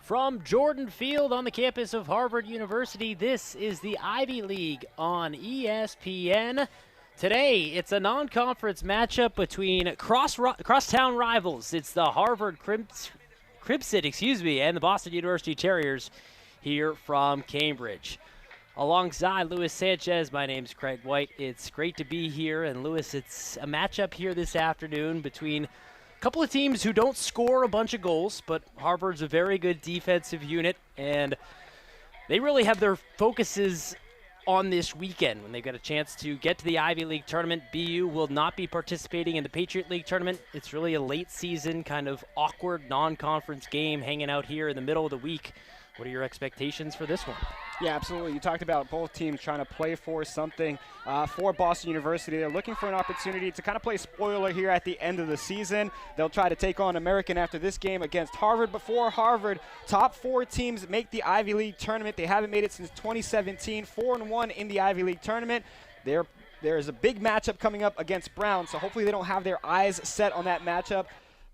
From Jordan Field on the campus of Harvard University, this is the Ivy League on ESPN. Today, it's a non-conference matchup between crosstown rivals. It's the Harvard Crimson, and the Boston University Terriers here from Cambridge. Alongside Luis Sanchez, my name's Craig White. It's great to be here. And Luis, it's a matchup here this afternoon between a couple of teams who don't score a bunch of goals, but Harvard's a very good defensive unit, and they really have their focuses on this weekend when they've got a chance to get to the Ivy League tournament. BU will not be participating in the Patriot League tournament. It's really a late season kind of awkward non-conference game hanging out here in the middle of the week. What are your expectations for this one? Yeah, absolutely. You talked about both teams trying to play for something for Boston University. They're looking for an opportunity to kind of play spoiler here at the end of the season. They'll try to take on American after this game against Harvard. Before Harvard, top four teams make the Ivy League tournament. They haven't made it since 2017, 4-1 in the Ivy League tournament. There is a big matchup coming up against Brown, so hopefully they don't have their eyes set on that matchup.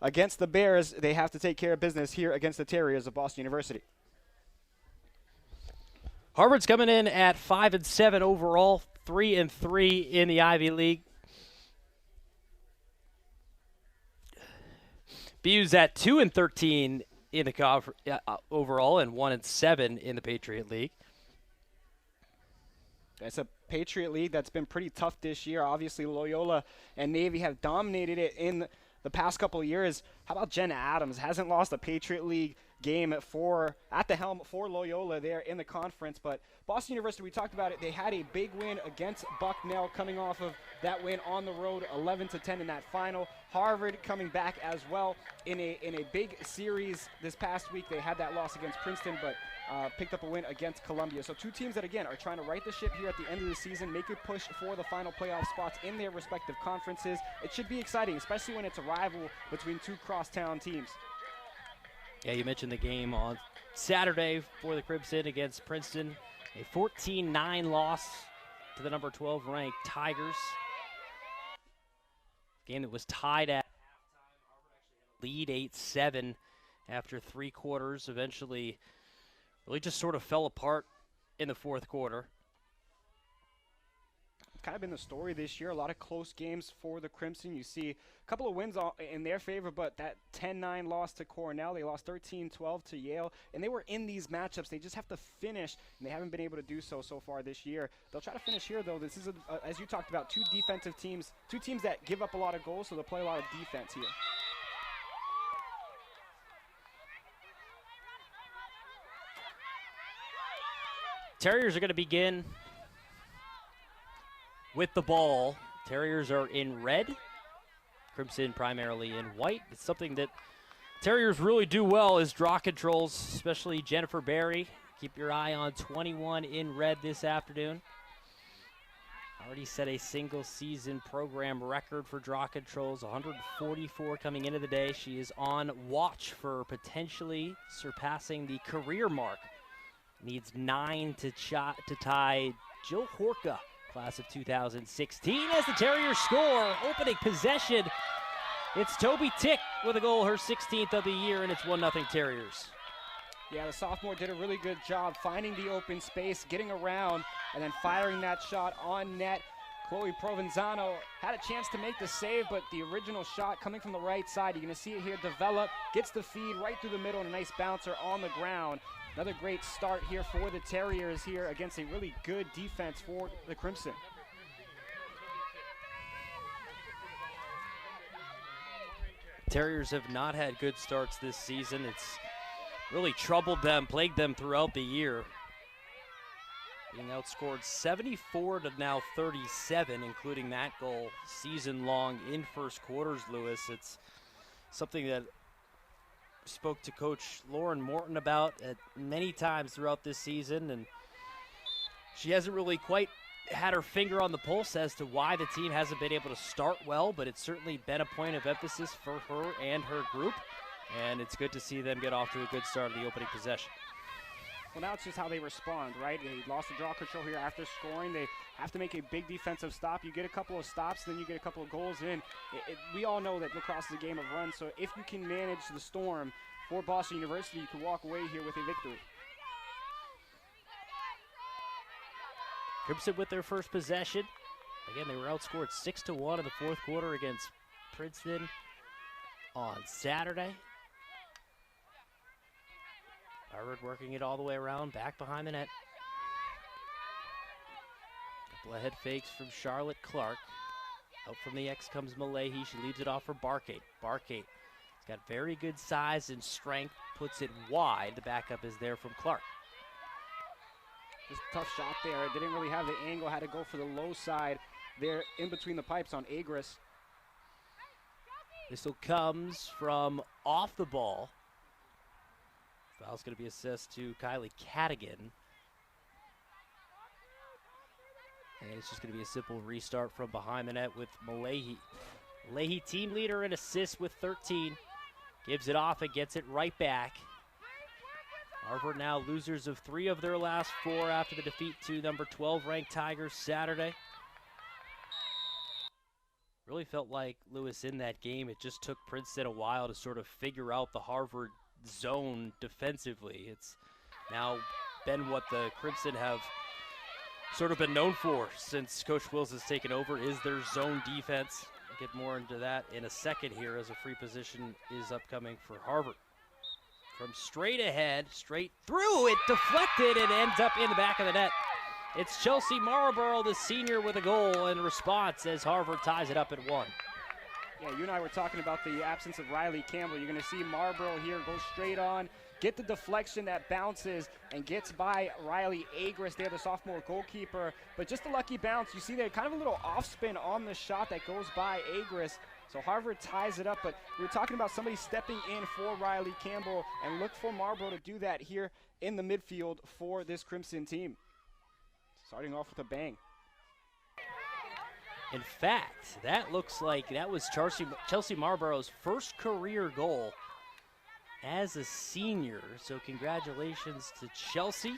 Against the Bears, they have to take care of business here against the Terriers of Boston University. Harvard's coming in at 5-7 overall, 3-3 in the Ivy League. BU's at 2-13 in the overall and 1-7 in the Patriot League. It's a Patriot League that's been pretty tough this year. Obviously, Loyola and Navy have dominated it in the past couple of years. How about Jen Adams? Hasn't lost a Patriot League game at the helm for Loyola there in the conference. But Boston University, we talked about it, they had a big win against Bucknell coming off of that win on the road, 11-10 in that final. Harvard coming back as well in a big series this past week. They had that loss against Princeton, but picked up a win against Columbia. So two teams that, again, are trying to right the ship here at the end of the season, make a push for the final playoff spots in their respective conferences. It should be exciting, especially when it's a rival between two crosstown teams. Yeah, you mentioned the game on Saturday for the Crimson against Princeton. A 14-9 loss to the number 12 ranked Tigers. Game that was tied at halftime. Lead 8-7 after three quarters. Eventually really just sort of fell apart in the fourth quarter. Kind of been the story this year. A lot of close games for the Crimson. You see a couple of wins in their favor, but that 10-9 loss to Cornell. They lost 13-12 to Yale, and they were in these matchups. They just have to finish, and they haven't been able to do so far this year. They'll try to finish here, though. This is, as you talked about, two defensive teams, two teams that give up a lot of goals, so they'll play a lot of defense here. Terriers are going to begin with the ball. Terriers are in red, Crimson primarily in white. It's something that Terriers really do well is draw controls, especially Jennifer Berry. Keep your eye on 21 in red this afternoon. Already set a single season program record for draw controls, 144 coming into the day. She is on watch for potentially surpassing the career mark. Needs 9 to tie Jill Horka, class of 2016, as the Terriers score. Opening possession, it's Toby Tick with a goal, her 16th of the year, and it's 1-0 Terriers. Yeah, the sophomore did a really good job finding the open space, getting around, and then firing that shot on net. Chloe Provenzano had a chance to make the save, but the original shot coming from the right side, you're going to see it here develop, gets the feed right through the middle, and a nice bouncer on the ground. Another great start here for the Terriers here against a really good defense for the Crimson. Terriers have not had good starts this season. It's really troubled them, plagued them throughout the year. Being outscored 74 to now 37, including that goal season long in first quarters, Lewis. It's something that spoke to Coach Lauren Morton about many times throughout this season, and she hasn't really quite had her finger on the pulse as to why the team hasn't been able to start well, but it's certainly been a point of emphasis for her and her group, and it's good to see them get off to a good start in the opening possession. Well, now it's just how they respond, right? They lost the draw control here after scoring. They have to make a big defensive stop. You get a couple of stops, then you get a couple of goals in. We all know that lacrosse is a game of runs, so if you can manage the storm for Boston University to walk away here with a victory. Crimson with their first possession. Again, they were outscored 6-1 in the fourth quarter against Princeton on Saturday. Harvard working it all the way around, back behind the net. Couple of head fakes from Charlotte Clark. Out from the X comes Malahi. She leaves it off for Barkate. Barkate has got very good size and strength, puts it wide. The backup is there from Clark. Just a tough shot there. Didn't really have the angle, had to go for the low side there in between the pipes on Agris. This comes from off the ball. Foul's going to be assessed to Kylie Cadigan. And it's just going to be a simple restart from behind the net with Malahi. Malahi, team leader in assists with 13. Gives it off and gets it right back. Harvard now losers of 3 of their last 4 after the defeat to number 12 ranked Tigers Saturday. Really felt like, Lewis, in that game, it just took Princeton a while to sort of figure out the Harvard zone defensively. It's now been what the Crimson have sort of been known for since Coach Wills has taken over, is their zone defense. We'll get more into that in a second here as a free position is upcoming for Harvard. From straight ahead, straight through, it deflected and ends up in the back of the net. It's Chelsea Marlborough, the senior, with a goal in response as Harvard ties it up at 1. Yeah, you and I were talking about the absence of Riley Campbell. You're going to see Marlborough here go straight on, get the deflection that bounces and gets by Riley Agris there, the sophomore goalkeeper. But just a lucky bounce. You see there kind of a little off spin on the shot that goes by Agris. So Harvard ties it up, but we were talking about somebody stepping in for Riley Campbell, and look for Marlborough to do that here in the midfield for this Crimson team. Starting off with a bang. In fact, that looks like that was Chelsea Marlborough's first career goal as a senior. So congratulations to Chelsea.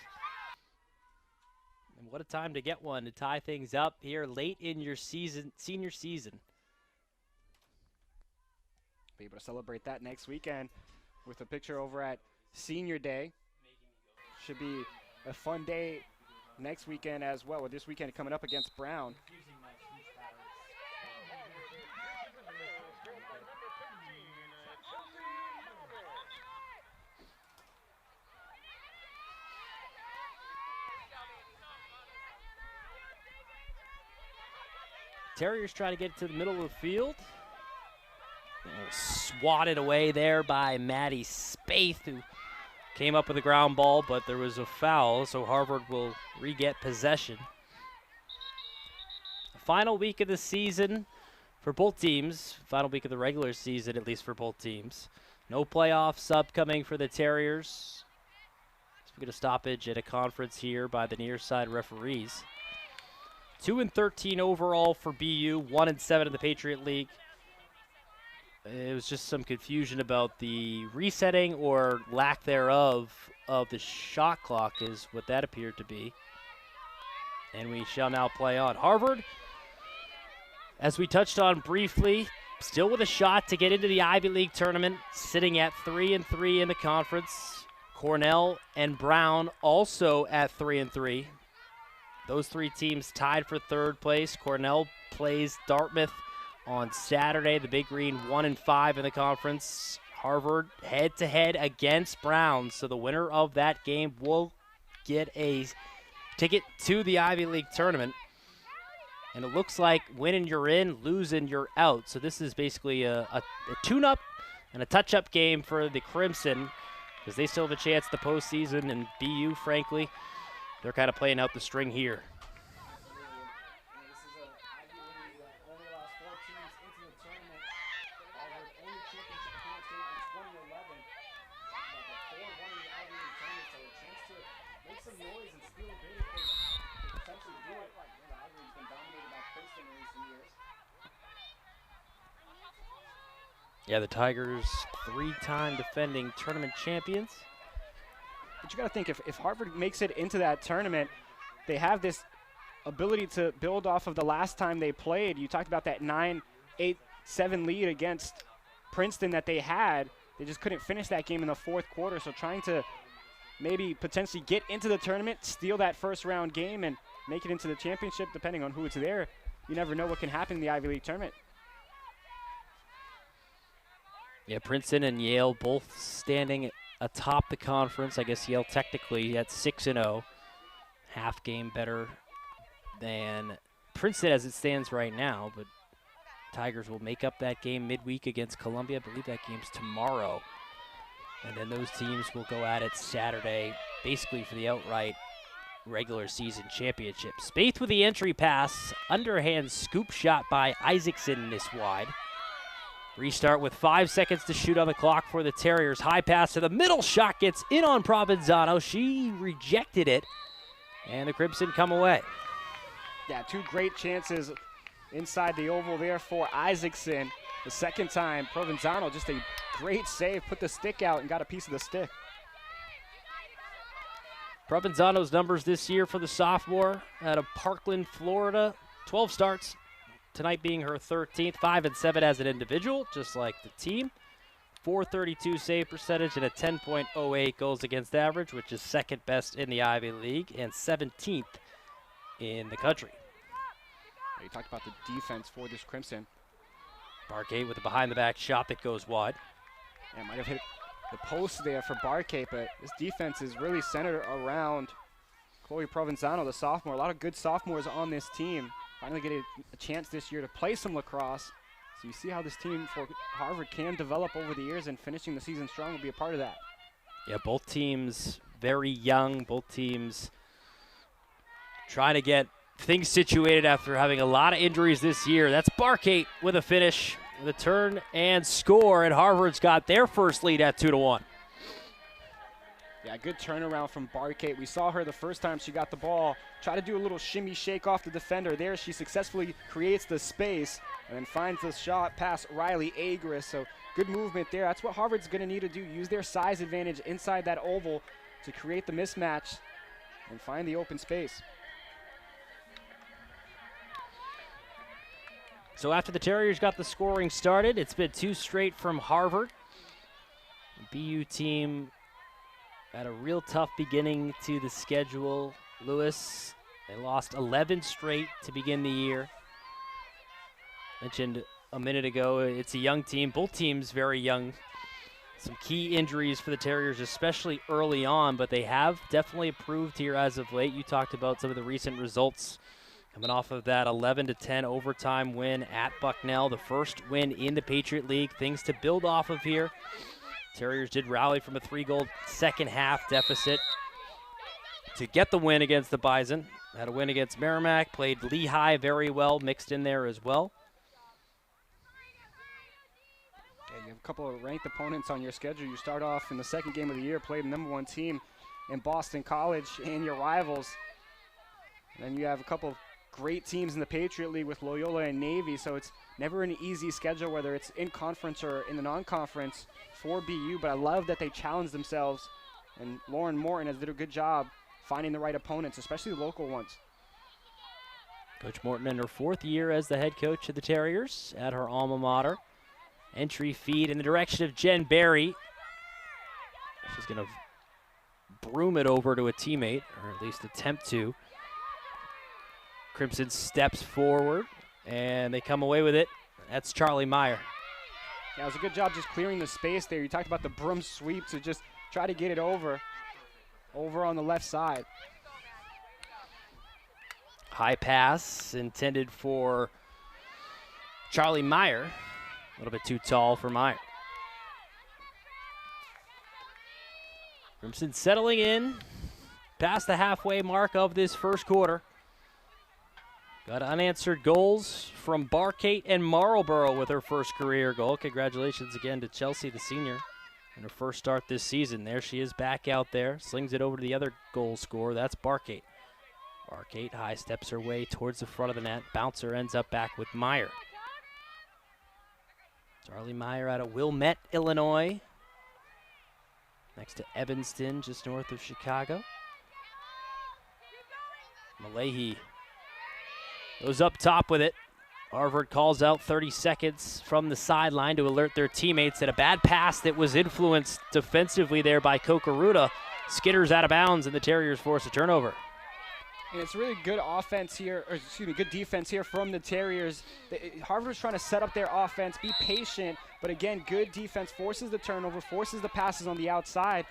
And what a time to get one to tie things up here late in your senior season. Be able to celebrate that next weekend with a picture over at Senior Day. Should be a fun day next weekend as well, with this weekend coming up against Brown. Terriers trying to get to the middle of the field. Swatted away there by Maddie Spate, who came up with a ground ball, but there was a foul, so Harvard will re-get possession. Final week of the season for both teams. Final week of the regular season, at least for both teams. No playoffs upcoming for the Terriers. So we get a stoppage at a conference here by the near side referees. 2-13 overall for BU, 1-7 in the Patriot League. It was just some confusion about the resetting or lack thereof of the shot clock is what that appeared to be. And we shall now play on. Harvard, as we touched on briefly, still with a shot to get into the Ivy League tournament, sitting at 3-3 in the conference. Cornell and Brown also at 3-3. Those 3 teams tied for 3rd place. Cornell plays Dartmouth on Saturday. The Big Green 1-5 in the conference. Harvard head-to-head against Brown. So the winner of that game will get a ticket to the Ivy League tournament. And it looks like winning you're in, losing you're out. So this is basically a tune-up and a touch-up game for the Crimson, because they still have a chance at the postseason, and BU, frankly, they're kind of playing out the string here. Yeah, the Tigers, 3-time defending tournament champions. But you got to think, if Harvard makes it into that tournament, they have this ability to build off of the last time they played. You talked about that 9-8-7 lead against Princeton that they had. they just couldn't finish that game in the fourth quarter. So trying to maybe potentially get into the tournament, steal that first round game, and make it into the championship, depending on who it's there. You never know what can happen in the Ivy League tournament. Yeah, Princeton and Yale both standing atop the conference. I guess Yale technically at 6-0, half game better than Princeton as it stands right now, but Tigers will make up that game midweek against Columbia. I believe that game's tomorrow. And then those teams will go at it Saturday, basically for the outright regular season championship. Spate with the entry pass, underhand scoop shot by Isaacson this wide. Restart with 5 seconds to shoot on the clock for the Terriers. High pass to the middle, shot gets in on Provenzano. She rejected it, and the Crimson come away. Yeah, 2 great chances inside the oval there for Isaacson. The second time, Provenzano, just a great save, put the stick out and got a piece of the stick. Provenzano's numbers this year for the sophomore out of Parkland, Florida, 12 starts. Tonight being her 13th, 5-7 as an individual, just like the team. .432 save percentage and a 10.08 goals against average, which is second best in the Ivy League and 17th in the country. You talked about the defense for this Crimson. Barkate with a behind-the-back shot that goes wide. Yeah, might have hit the post there for Barkate, but this defense is really centered around Chloe Provenzano, the sophomore. A lot of good sophomores on this team. Finally get a chance this year to play some lacrosse. So you see how this team for Harvard can develop over the years, and finishing the season strong will be a part of that. Yeah, both teams very young. Both teams trying to get things situated after having a lot of injuries this year. That's Barkate with a finish, with a turn and score, and Harvard's got their first lead at 2-1. Yeah, good turnaround from Barkate. We saw her the first time she got the ball, try to do a little shimmy shake off the defender. There she successfully creates the space and then finds the shot past Riley Agris. So good movement there. That's what Harvard's going to need to do, use their size advantage inside that oval to create the mismatch and find the open space. So after the Terriers got the scoring started, it's been 2 straight from Harvard. The BU team had a real tough beginning to the schedule. Lewis, they lost 11 straight to begin the year. Mentioned a minute ago, it's a young team. Both teams very young. Some key injuries for the Terriers, especially early on, but they have definitely improved here as of late. You talked about some of the recent results coming off of that 11-10 overtime win at Bucknell, the first win in the Patriot League. Things to build off of here. Terriers did rally from a 3-goal second half deficit to get the win against the Bison. Had a win against Merrimack, played Lehigh very well, mixed in there as well. Yeah, you have a couple of ranked opponents on your schedule. You start off in the second game of the year, play the #1 team in Boston College and your rivals. And then you have a couple of great teams in the Patriot League with Loyola and Navy, so it's never an easy schedule, whether it's in conference or in the non-conference for BU, but I love that they challenge themselves, and Lauren Morton has did a good job finding the right opponents, especially the local ones. Coach Morton in her 4th year as the head coach of the Terriers at her alma mater. Entry feed in the direction of Jen Berry. She's going to broom it over to a teammate, or at least attempt to. Crimson steps forward, and they come away with it. That's Charlie Meyer. Yeah, it was a good job just clearing the space there. You talked about the broom sweep, so just try to get it over on the left side. High pass intended for Charlie Meyer. A little bit too tall for Meyer. Crimson settling in past the halfway mark of this first quarter. Got unanswered goals from Barkate and Marlborough with her first career goal. Congratulations again to Chelsea, the senior, in her first start this season. There she is back out there. Slings it over to the other goal scorer. That's Barkate. Barkate high steps her way towards the front of the net. Bouncer ends up back with Meyer. Charlie Meyer out of Wilmette, Illinois. Next to Evanston, just north of Chicago. Malahi goes up top with it. Harvard calls out 30 seconds from the sideline to alert their teammates that a bad pass that was influenced defensively there by Kokoruta skitters out of bounds, and the Terriers force a turnover. And it's really good offense here, or excuse me, good defense here from the Terriers. Harvard's trying to set up their offense, be patient, but again, good defense forces the turnover, forces the passes on the outside,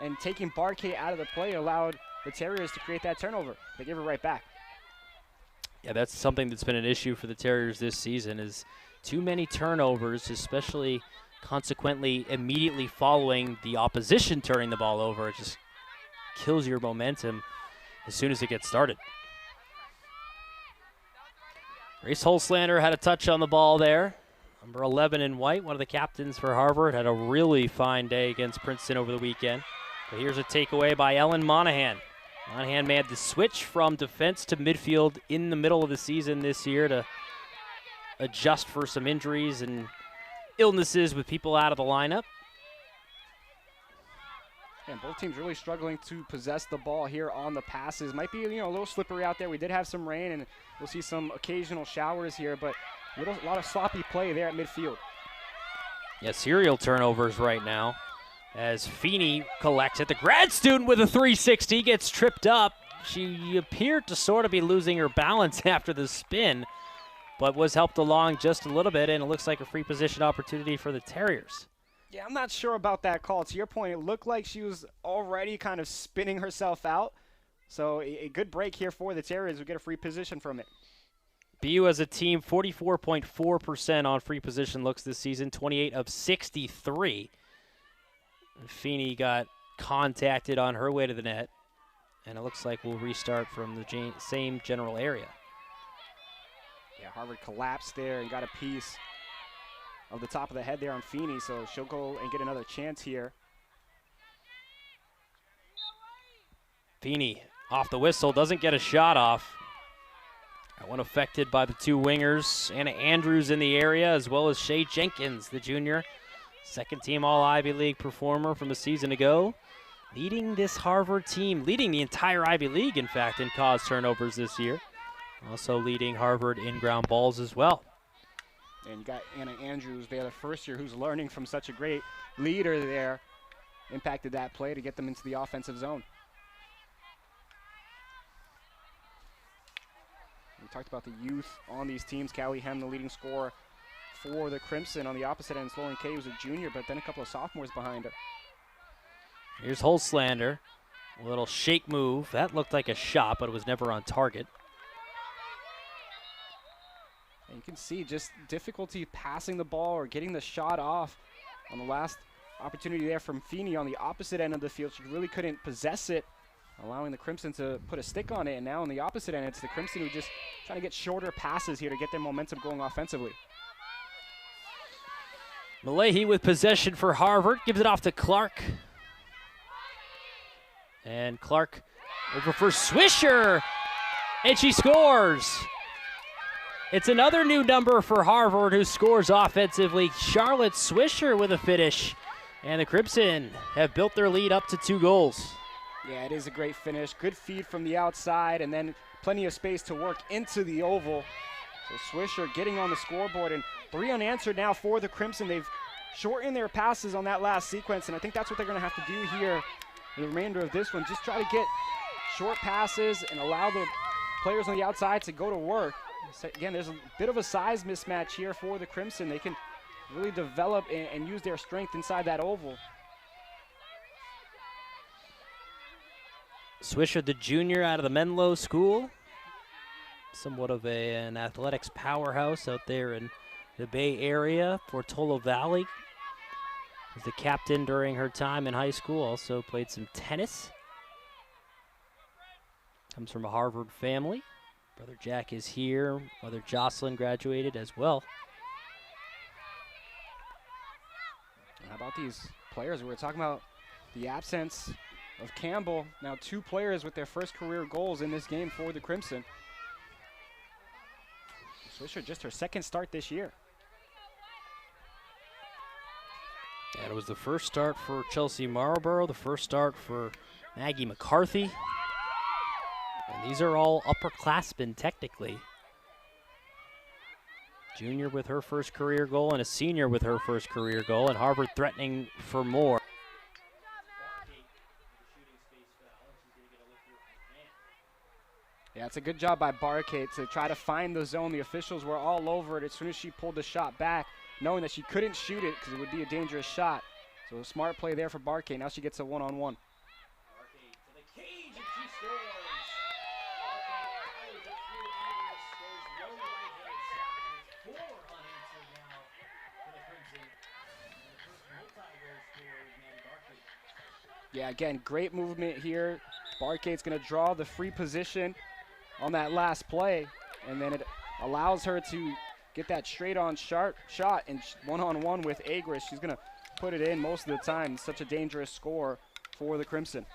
and taking Barkay out of the play allowed the Terriers to create that turnover. They gave it right back. Yeah, that's something that's been an issue for the Terriers this season, is too many turnovers, especially consequently immediately following the opposition turning the ball over. It just kills your momentum as soon as it gets started. Grace Holslander had a touch on the ball there. Number 11 in white, one of the captains for Harvard, had a really fine day against Princeton over the weekend. But here's a takeaway by Ellen Monahan. Monahan made the switch from defense to midfield in the middle of the season this year to adjust for some injuries and illnesses with people out of the lineup. And both teams really struggling to possess the ball here on the passes. Might be, a little slippery out there. We did have some rain, and we'll see some occasional showers here, but a lot of sloppy play there at midfield. Yeah, serial turnovers right now, as Feeney collects it. The grad student with a 360 gets tripped up. She appeared to sort of be losing her balance after the spin, but was helped along just a little bit, and it looks like a free position opportunity for the Terriers. Yeah, I'm not sure about that call. To your point, it looked like she was already kind of spinning herself out. So a good break here for the Terriers. We get a free position from it. BU as a team, 44.4% on free position looks this season, 28 of 63. Feeney got contacted on her way to the net, and it looks like we'll restart from the same general area. Yeah, Harvard collapsed there and got a piece of the top of the head there on Feeney, so she'll go and get another chance here. Feeney off the whistle, doesn't get a shot off. That one affected by the two wingers. Anna Andrews in the area, as well as Shay Jenkins, the junior. Second team All-Ivy League performer from a season ago. Leading this Harvard team, leading the entire Ivy League, in fact, in caused turnovers this year. Also leading Harvard in ground balls as well. And you got Anna Andrews there, the first year, who's learning from such a great leader there. Impacted that play to get them into the offensive zone. We talked about the youth on these teams. Callie Hem, the leading scorer for the Crimson. On the opposite end, Lauren Kay was a junior, but then a couple of sophomores behind her. Here's Holslander. A little shake move. That looked like a shot, but it was never on target. And you can see just difficulty passing the ball or getting the shot off on the last opportunity there from Feeney on the opposite end of the field. She really couldn't possess it, allowing the Crimson to put a stick on it. And now on the opposite end, it's the Crimson who just trying to get shorter passes here to get their momentum going offensively. Malahi with possession for Harvard, gives it off to Clark. And Clark over for Swisher, and she scores. It's another new number for Harvard who scores offensively. Charlotte Swisher with a finish. And the Crimson have built their lead up to 2 goals. Yeah, it is a great finish. Good feed from the outside, and then plenty of space to work into the oval. So Swisher getting on the scoreboard, and 3 unanswered now for the Crimson. They've shortened their passes on that last sequence, and I think that's what they're going to have to do here in the remainder of this one. Just try to get short passes and allow the players on the outside to go to work. So again, there's a bit of a size mismatch here for the Crimson. They can really develop and use their strength inside that oval. Swisher, the junior out of the Menlo School. Somewhat of an athletics powerhouse out there in the Bay Area. Portola Valley. Was the captain during her time in high school. Also played some tennis. Comes from a Harvard family. Brother Jack is here. Mother Jocelyn graduated as well. How about these players? We were talking about the absence of Campbell. Now 2 players with their first career goals in this game for the Crimson. Swisher, just her second start this year. And it was the first start for Chelsea Marlborough, the first start for Maggie McCarthy. And these are all upperclassmen technically. Junior with her first career goal and a senior with her first career goal, and Harvard threatening for more. Yeah, it's a good job by Barkate to try to find the zone. The officials were all over it as soon as she pulled the shot back, knowing that she couldn't shoot it because it would be a dangerous shot. So a smart play there for Barkate. Now she gets a one-on-one. Barkate to the cage, and she scores. Yeah, again, great movement here. Barkate's going to draw the free position on that last play, and then it allows her to get that straight-on shot and one-on-one with Agris. She's going to put it in most of the time. It's such a dangerous score for the Crimson.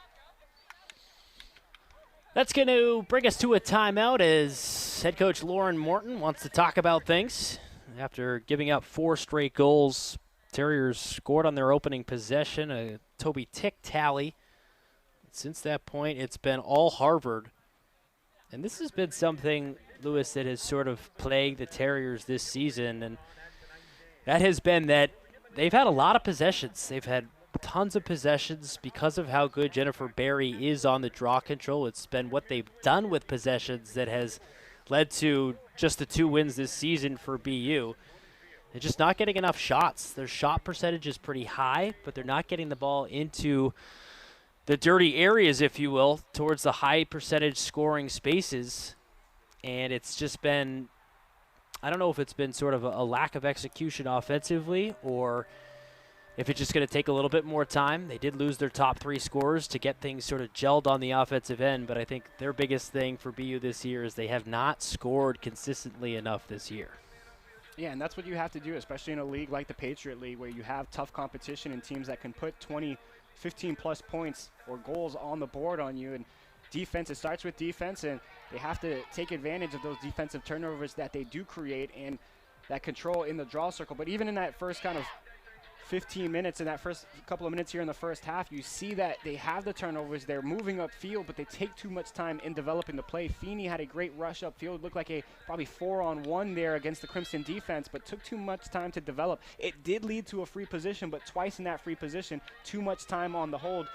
That's going to bring us to a timeout as head coach Lauren Morton wants to talk about things. After giving up 4 straight goals, Terriers scored on their opening possession, a Toby Tick tally. Since that point, it's been all Harvard. And this has been something, Lewis, that has sort of plagued the Terriers this season. And that has been that they've had a lot of possessions. They've had tons of possessions because of how good Jennifer Berry is on the draw control. It's been what they've done with possessions that has led to just the 2 wins this season for BU. They're just not getting enough shots. Their shot percentage is pretty high, but they're not getting the ball into the dirty areas, if you will, towards the high percentage scoring spaces. And it's just been, I don't know if it's been sort of a lack of execution offensively or if it's just going to take a little bit more time. They did lose their top 3 scorers to get things sort of gelled on the offensive end, but I think their biggest thing for BU this year is they have not scored consistently enough this year. Yeah, and that's what you have to do, especially in a league like the Patriot League where you have tough competition and teams that can put 20, 15-plus points or goals on the board on you. And defense, it starts with defense, and they have to take advantage of those defensive turnovers that they do create and that control in the draw circle. But even in that first kind of 15 minutes, in that first couple of minutes here in the first half, you see that they have the turnovers. They're moving upfield, but they take too much time in developing the play. Feeney had a great rush upfield. Looked like a probably 4-on-1 there against the Crimson defense, but took too much time to develop. It did lead to a free position, but twice in that free position, too much time on the hold.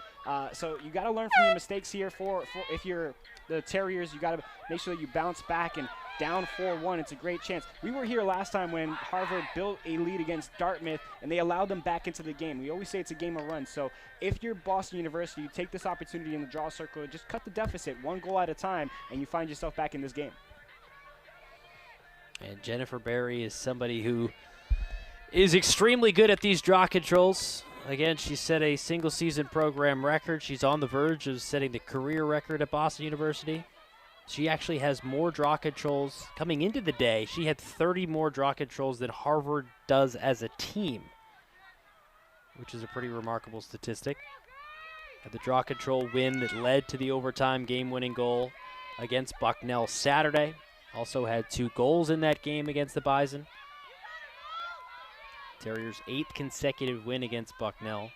So you got to learn from your mistakes here. For if you're the Terriers, you got to make sure that you bounce back, and down 4-1, it's a great chance. We were here last time when Harvard built a lead against Dartmouth, and they allowed them back into the game. We always say it's a game of runs. So if you're Boston University, you take this opportunity in the draw circle, just cut the deficit 1 goal at a time, and you find yourself back in this game. And Jennifer Berry is somebody who is extremely good at these draw controls. Again, she set a single-season program record. She's on the verge of setting the career record at Boston University. She actually has more draw controls coming into the day. She had 30 more draw controls than Harvard does as a team, which is a pretty remarkable statistic. Had the draw control win that led to the overtime game-winning goal against Bucknell Saturday. Also had 2 goals in that game against the Bison. Terriers' 8th consecutive win against Bucknell.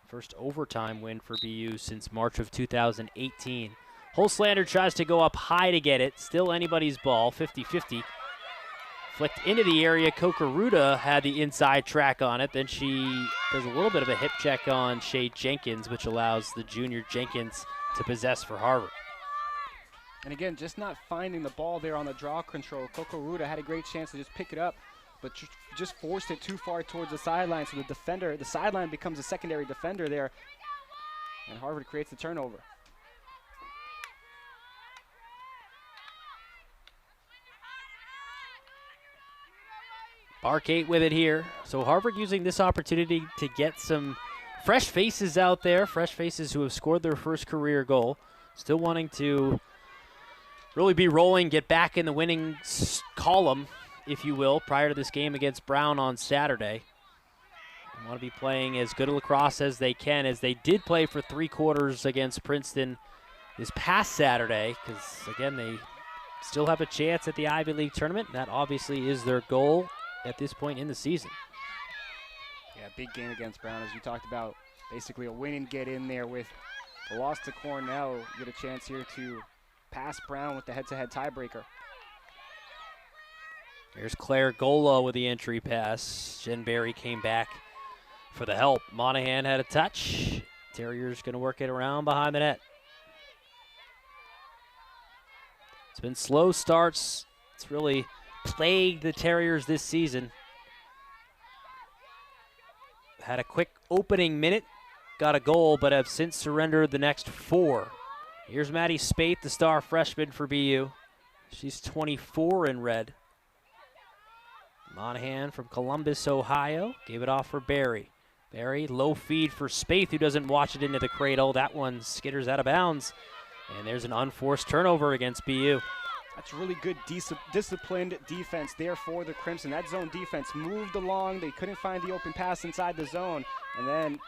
First overtime win for BU since March of 2018. Holslander tries to go up high to get it. Still anybody's ball, 50-50. Flicked into the area. Kokaruda had the inside track on it. Then she does a little bit of a hip check on Shay Jenkins, which allows the junior Jenkins to possess for Harvard. And again, just not finding the ball there on the draw control. Kokaruda had a great chance to just pick it up, but just forced it too far towards the sideline. So the defender, the sideline becomes a secondary defender there, and Harvard creates the turnover. Barkate with it here. So Harvard using this opportunity to get some fresh faces out there, fresh faces who have scored their first career goal. Still wanting to really be rolling, get back in the winning column, if you will, prior to this game against Brown on Saturday. They want to be playing as good a lacrosse as they can, as they did play for 3 quarters against Princeton this past Saturday, because, again, they still have a chance at the Ivy League tournament. That obviously is their goal at this point in the season. Yeah, big game against Brown, as you talked about. Basically a win and get in there. With a loss to Cornell, you get a chance here to pass Brown with the head-to-head tiebreaker. Here's Claire Gola with the entry pass. Jen Berry came back for the help. Monahan had a touch. Terriers going to work it around behind the net. It's been slow starts. It's really plagued the Terriers this season. Had a quick opening minute, got a goal, but have since surrendered the next 4. Here's Maddie Spate, the star freshman for BU. She's 24 in red. Monahan from Columbus, Ohio, gave it off for Berry. Berry, low feed for Spate, who doesn't watch it into the cradle. That one skitters out of bounds. And there's an unforced turnover against BU. That's really good disciplined defense there for the Crimson. That zone defense moved along. They couldn't find the open pass inside the zone. And then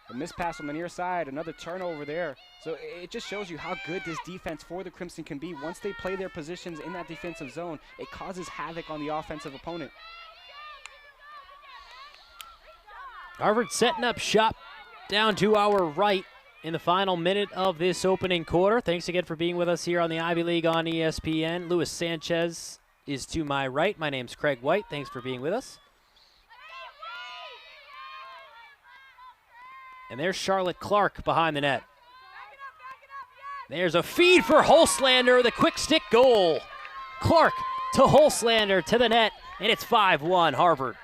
the missed pass on the near side, another turnover there. So it just shows you how good this defense for the Crimson can be. Once they play their positions in that defensive zone, it causes havoc on the offensive opponent. Harvard setting up shop down to our right in the final minute of this opening quarter. Thanks again for being with us here on the Ivy League on ESPN. Luis Sanchez is to my right. My name's Craig White. Thanks for being with us. And there's Charlotte Clark behind the net. There's a feed for Holslander, the quick stick goal. Clark to Holslander to the net, and it's 5-1 Harvard.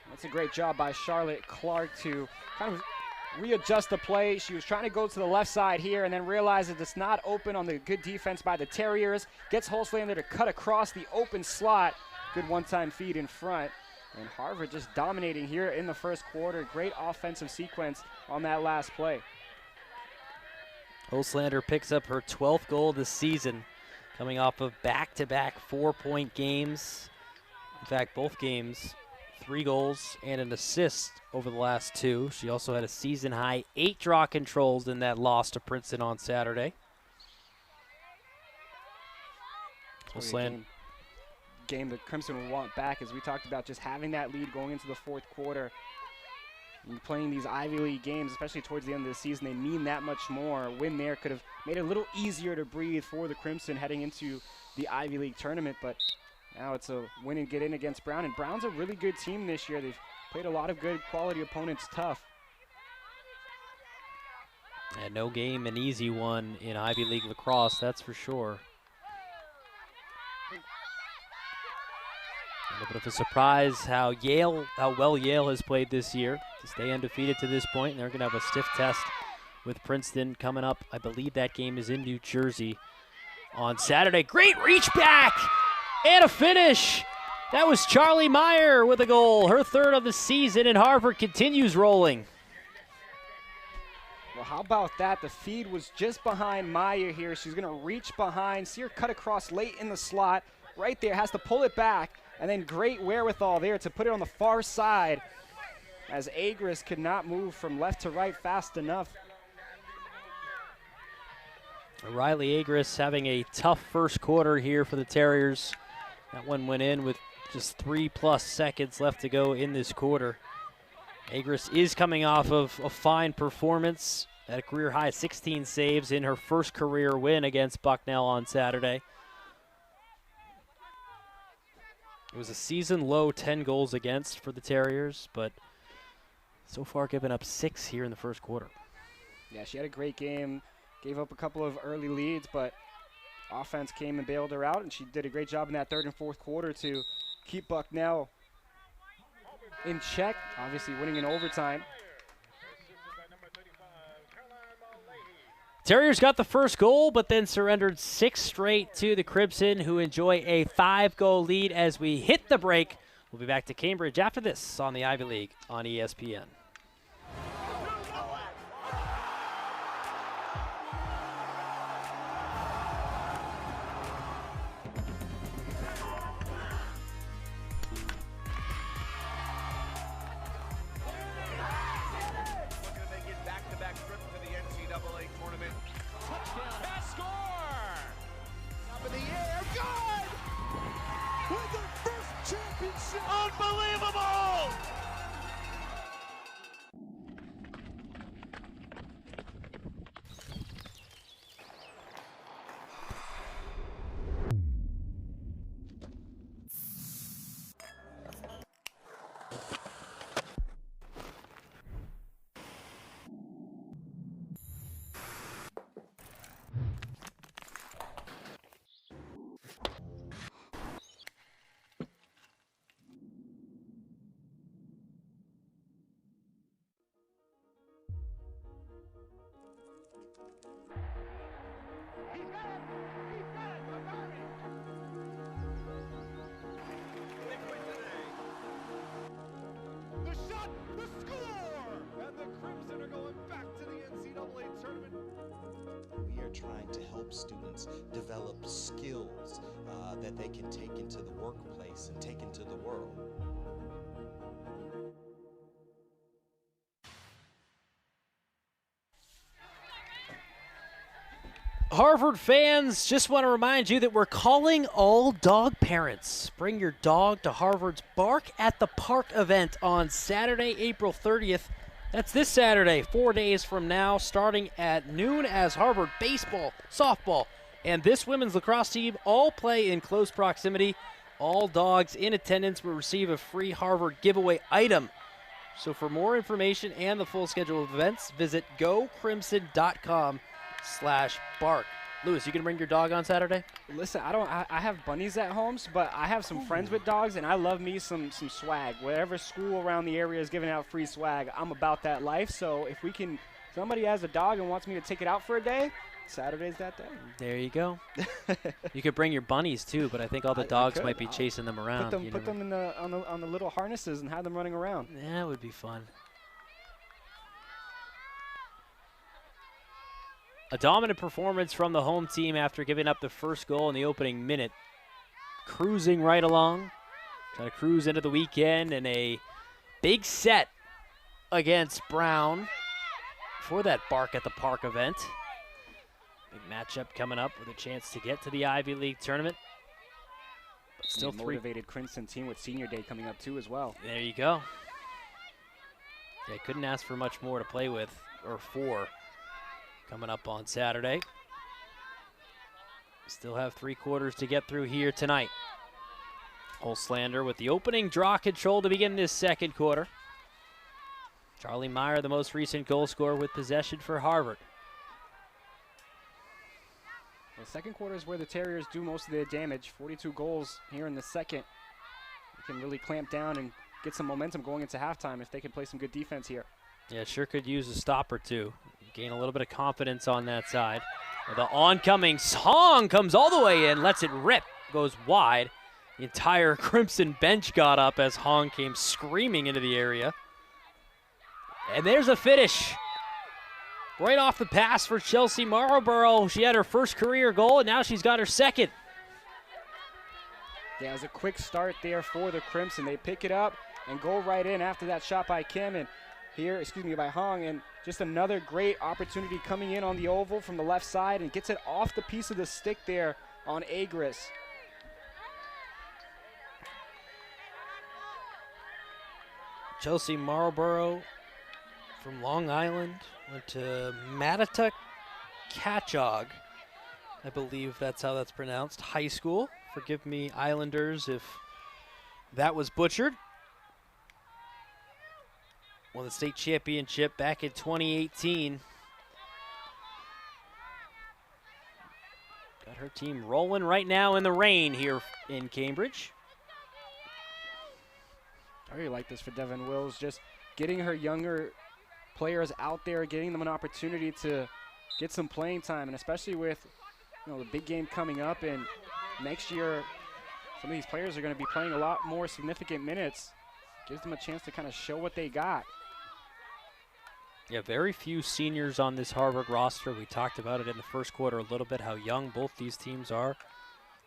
That's a great job by Charlotte Clark to kind of readjust the play. She was trying to go to the left side here and then realizes it's not open on the good defense by the Terriers. Gets Holslander to cut across the open slot. Good one-time feed in front. And Harvard just dominating here in the first quarter. Great offensive sequence on that last play. Holslander picks up her 12th goal this season, coming off of back-to-back 4-point games. In fact, both games, 3 goals and an assist over the last 2. She also had a season-high 8 draw controls in that loss to Princeton on Saturday. Game the Crimson will want back, as we talked about, just having that lead going into the fourth quarter. And playing these Ivy League games, especially towards the end of the season, they mean that much more. A win there could have made it a little easier to breathe for the Crimson heading into the Ivy League tournament, but now it's a win and get in against Brown. And Brown's a really good team this year. They've played a lot of good quality opponents tough. And no game an easy one in Ivy League lacrosse, that's for sure. A little bit of a surprise how well Yale has played this year to stay undefeated to this point. And they're going to have a stiff test with Princeton coming up. I believe that game is in New Jersey on Saturday. Great reach back and a finish. That was Charlie Meyer with a goal, her 3rd of the season, and Harvard continues rolling. Well, how about that? The feed was just behind Meyer here. She's going to reach behind, see her cut across late in the slot. Right there, has to pull it back. And then great wherewithal there to put it on the far side, as Agris could not move from left to right fast enough. Riley Agris having a tough first quarter here for the Terriers. That one went in with just 3+ seconds left to go in this quarter. Agris is coming off of a fine performance at a career high 16 saves in her first career win against Bucknell on Saturday. It was a season low 10 goals against for the Terriers, but so far given up 6 here in the first quarter. Yeah, she had a great game, gave up a couple of early leads, but offense came and bailed her out, and she did a great job in that 3rd and 4th quarter to keep Bucknell in check, obviously winning in overtime. Terriers got the first goal, but then surrendered 6 straight to the Crimson, who enjoy a 5-goal lead as we hit the break. We'll be back to Cambridge after this on the Ivy League on ESPN. trying to help students develop skills that they can take into the workplace and take into the world. Harvard fans, just want to remind you that we're calling all dog parents. Bring your dog to Harvard's Bark at the Park event on Saturday, April 30th. That's this Saturday, 4 days from now, starting at noon, as Harvard baseball, softball, and this women's lacrosse team all play in close proximity. All dogs in attendance will receive a free Harvard giveaway item. So for more information and the full schedule of events, visit gocrimson.com/bark. Lewis, you gonna bring your dog on Saturday? Listen, I have bunnies at home, but I have some friends with dogs, and I love me some swag. Whatever school around the area is giving out free swag, I'm about that life. So if somebody has a dog and wants me to take it out for a day, Saturday's that day. There you go. You could bring your bunnies too, but I think all the dogs might be chasing them around. Put them in on the little harnesses and have them running around. Yeah, that would be fun. A dominant performance from the home team after giving up the first goal in the opening minute. Cruising right along, trying to cruise into the weekend, and a big set against Brown for that Bark at the Park event. Big matchup coming up with a chance to get to the Ivy League tournament. But still motivated Crimson team with senior day coming up too as well. There you go. Yeah, couldn't ask for much more to play with, or for, coming up on Saturday. Still have 3 quarters to get through here tonight. Holslander with the opening draw control to begin this second quarter. Charlie Meyer, the most recent goal scorer, with possession for Harvard. The second quarter is where the Terriers do most of their damage. 42 goals here in the second. They can really clamp down and get some momentum going into halftime if they can play some good defense here. Yeah, sure could use a stop or two. Gain a little bit of confidence on that side. The oncoming Hong comes all the way in, lets it rip, goes wide. The entire Crimson bench got up as Hong came screaming into the area. And there's a finish. Right off the pass for Chelsea Marlborough. She had her first career goal, and now she's got her second. Yeah, it was a quick start there for the Crimson. They pick it up and go right in after that shot by Kim, and by Hong, and just another great opportunity coming in on the oval from the left side, and gets it off the piece of the stick there on Agris. Chelsea Marlborough from Long Island went to Mattatuck Catchog, I believe that's how that's pronounced, high school. Forgive me, Islanders, if that was butchered. Won the state championship back in 2018. Got her team rolling right now in the rain here in Cambridge. I really like this for Devin Wills, just getting her younger players out there, getting them an opportunity to get some playing time, and especially with the big game coming up, and next year some of these players are going to be playing a lot more significant minutes. Gives them a chance to kind of show what they got. Yeah, very few seniors on this Harvard roster. We talked about it in the first quarter a little bit, how young both these teams are.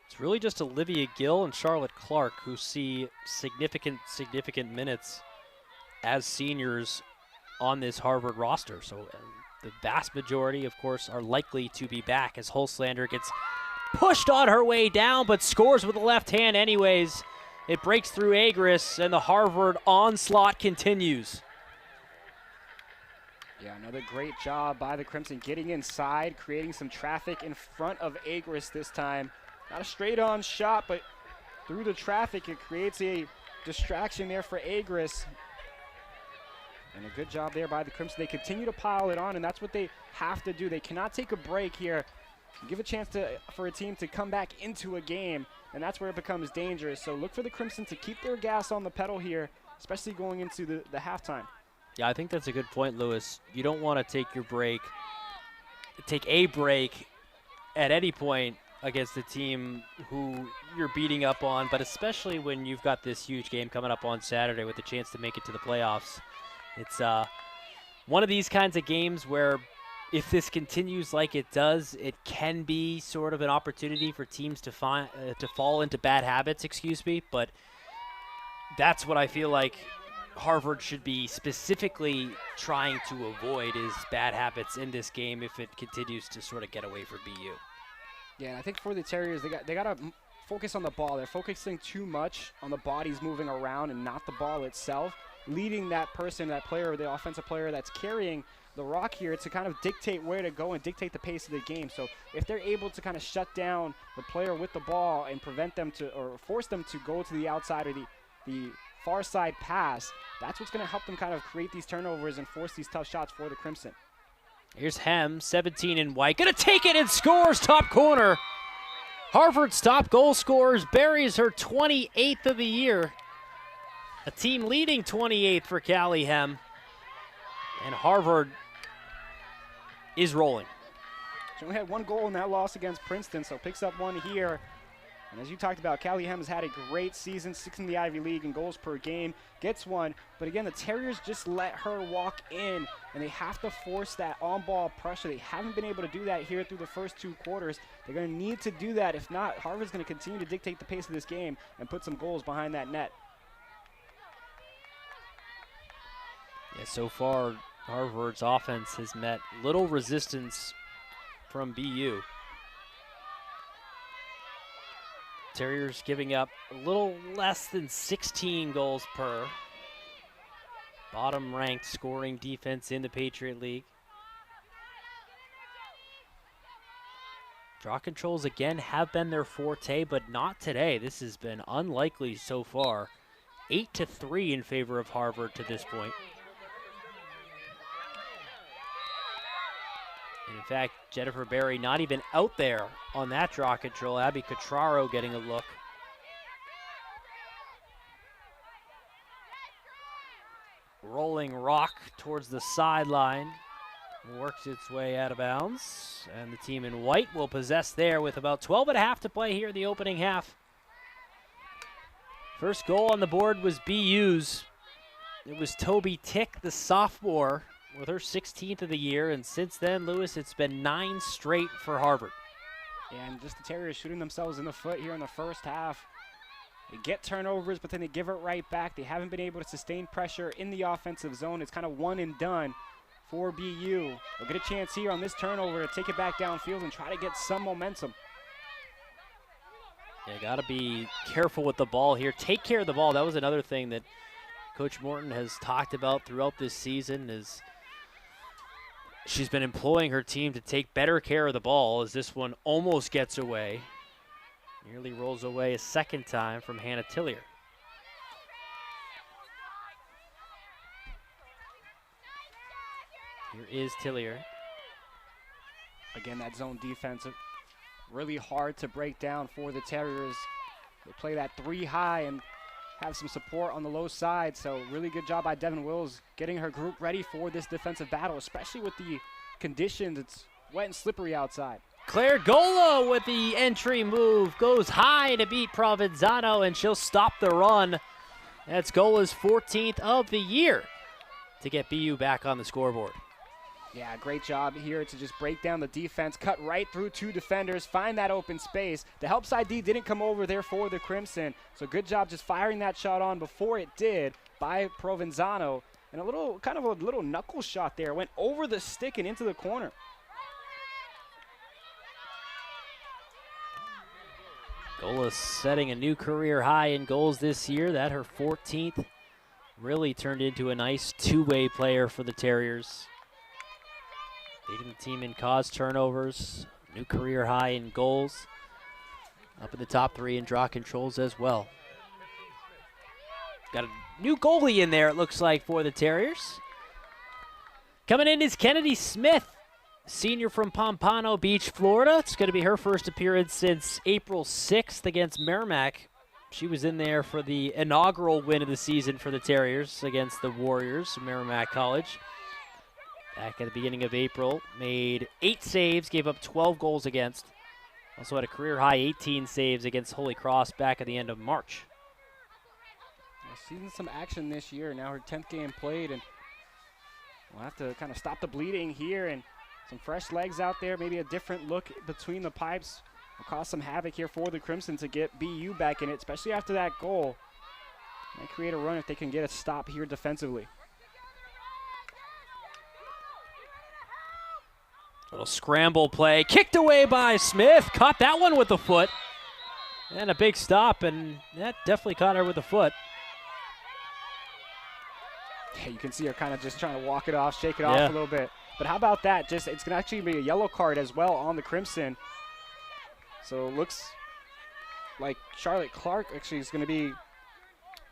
It's really just Olivia Gill and Charlotte Clark who see significant minutes as seniors on this Harvard roster. So the vast majority, of course, are likely to be back as Holslander gets pushed on her way down, but scores with the left hand anyways. It breaks through Agris, and the Harvard onslaught continues. Yeah, another great job by the Crimson getting inside, creating some traffic in front of Agris this time. Not a straight-on shot, but through the traffic, it creates a distraction there for Agris. And a good job there by the Crimson. They continue to pile it on, and that's what they have to do. They cannot take a break here. Give a chance for a team to come back into a game, and that's where it becomes dangerous. So look for the Crimson to keep their gas on the pedal here, especially going into the halftime. Yeah, I think that's a good point, Lewis. You don't want to take a break at any point against a team who you're beating up on, but especially when you've got this huge game coming up on Saturday with a chance to make it to the playoffs. It's one of these kinds of games where if this continues like it does, it can be sort of an opportunity for teams to fall into bad habits, excuse me, but that's what I feel like Harvard should be specifically trying to avoid, is bad habits in this game if it continues to sort of get away from BU. Yeah, and I think for the Terriers, they got to focus on the ball. They're focusing too much on the bodies moving around and not the ball itself, leading that person, that player, the offensive player that's carrying the rock here to kind of dictate where to go and dictate the pace of the game. So if they're able to kind of shut down the player with the ball and prevent them to, or force them to go to the outside or the far side pass, that's what's going to help them kind of create these turnovers and force these tough shots for the Crimson. Here's Hem, 17 in white, gonna take it and scores, top corner. Harvard's top goal scorers buries her 28th of the year. A team leading 28th for Callie Hem. And Harvard is rolling. She only had one goal in that loss against Princeton, so picks up one here. And as you talked about, Callie Hem has had a great season, 6th in the Ivy League in goals per game, gets one. But again, the Terriers just let her walk in, and they have to force that on-ball pressure. They haven't been able to do that here through the first 2 quarters. They're going to need to do that. If not, Harvard's going to continue to dictate the pace of this game and put some goals behind that net. Yeah, so far, Harvard's offense has met little resistance from BU. Terriers giving up a little less than 16 goals per. Bottom-ranked scoring defense in the Patriot League. Draw controls again have been their forte, but not today. This has been unlikely so far. 8-3 in favor of Harvard to this point. And in fact, Jennifer Berry not even out there on that draw control. Abby Cotraro getting a look. Rolling rock towards the sideline. Works its way out of bounds. And the team in white will possess there with about 12.5 to play here in the opening half. First goal on the board was BU's. It was Toby Tick, the sophomore, with her 16th of the year, and since then, Lewis, it's been 9 straight for Harvard. And just the Terriers shooting themselves in the foot here in the first half. They get turnovers, but then they give it right back. They haven't been able to sustain pressure in the offensive zone. It's kind of one and done for BU. They'll get a chance here on this turnover to take it back downfield and try to get some momentum. Yeah, got to be careful with the ball here. Take care of the ball. That was another thing that Coach Morton has talked about throughout this season, is she's been employing her team to take better care of the ball, as this one almost gets away. Nearly rolls away a second time from Hannah Tillier. Here is Tillier. Again, that zone defense, really hard to break down for the Terriers. They play that 3 high and have some support on the low side, so really good job by Devin Wills getting her group ready for this defensive battle, especially with the conditions. It's wet and slippery outside. Claire Gola with the entry move, goes high to beat Provenzano, and she'll stop the run. That's Gola's 14th of the year to get BU back on the scoreboard. Yeah, great job here to just break down the defense, cut right through 2 defenders, find that open space. The help side D didn't come over there for the Crimson, so good job just firing that shot on before it did by Provenzano. And a little knuckle shot there, went over the stick and into the corner. Gola setting a new career high in goals this year. That her 14th. Really turned into a nice two-way player for the Terriers. Leading the team in caused turnovers, new career high in goals. Up in the top 3 in draw controls as well. Got a new goalie in there, it looks like, for the Terriers. Coming in is Kennedy Smith, senior from Pompano Beach, Florida. It's going to be her first appearance since April 6th against Merrimack. She was in there for the inaugural win of the season for the Terriers against the Warriors, Merrimack College. Back at the beginning of April, made 8 saves, gave up 12 goals against. Also had a career-high 18 saves against Holy Cross back at the end of March. Seeing some action this year. Now her 10th game played, and we'll have to kind of stop the bleeding here and Some fresh legs out there, maybe a different look between the pipes will cause some havoc here for the Crimson to get BU back in it, especially after that goal. Might create a run if they can get a stop here defensively. Little scramble play, kicked away by Smith, caught that one with the foot. And a big stop, and that definitely caught her with the foot. Yeah, you can see her kind of just trying to walk it off, shake it off a little bit. But how about that? It's going to actually be a yellow card as well on the Crimson. So it looks like Charlotte Clark actually is going to be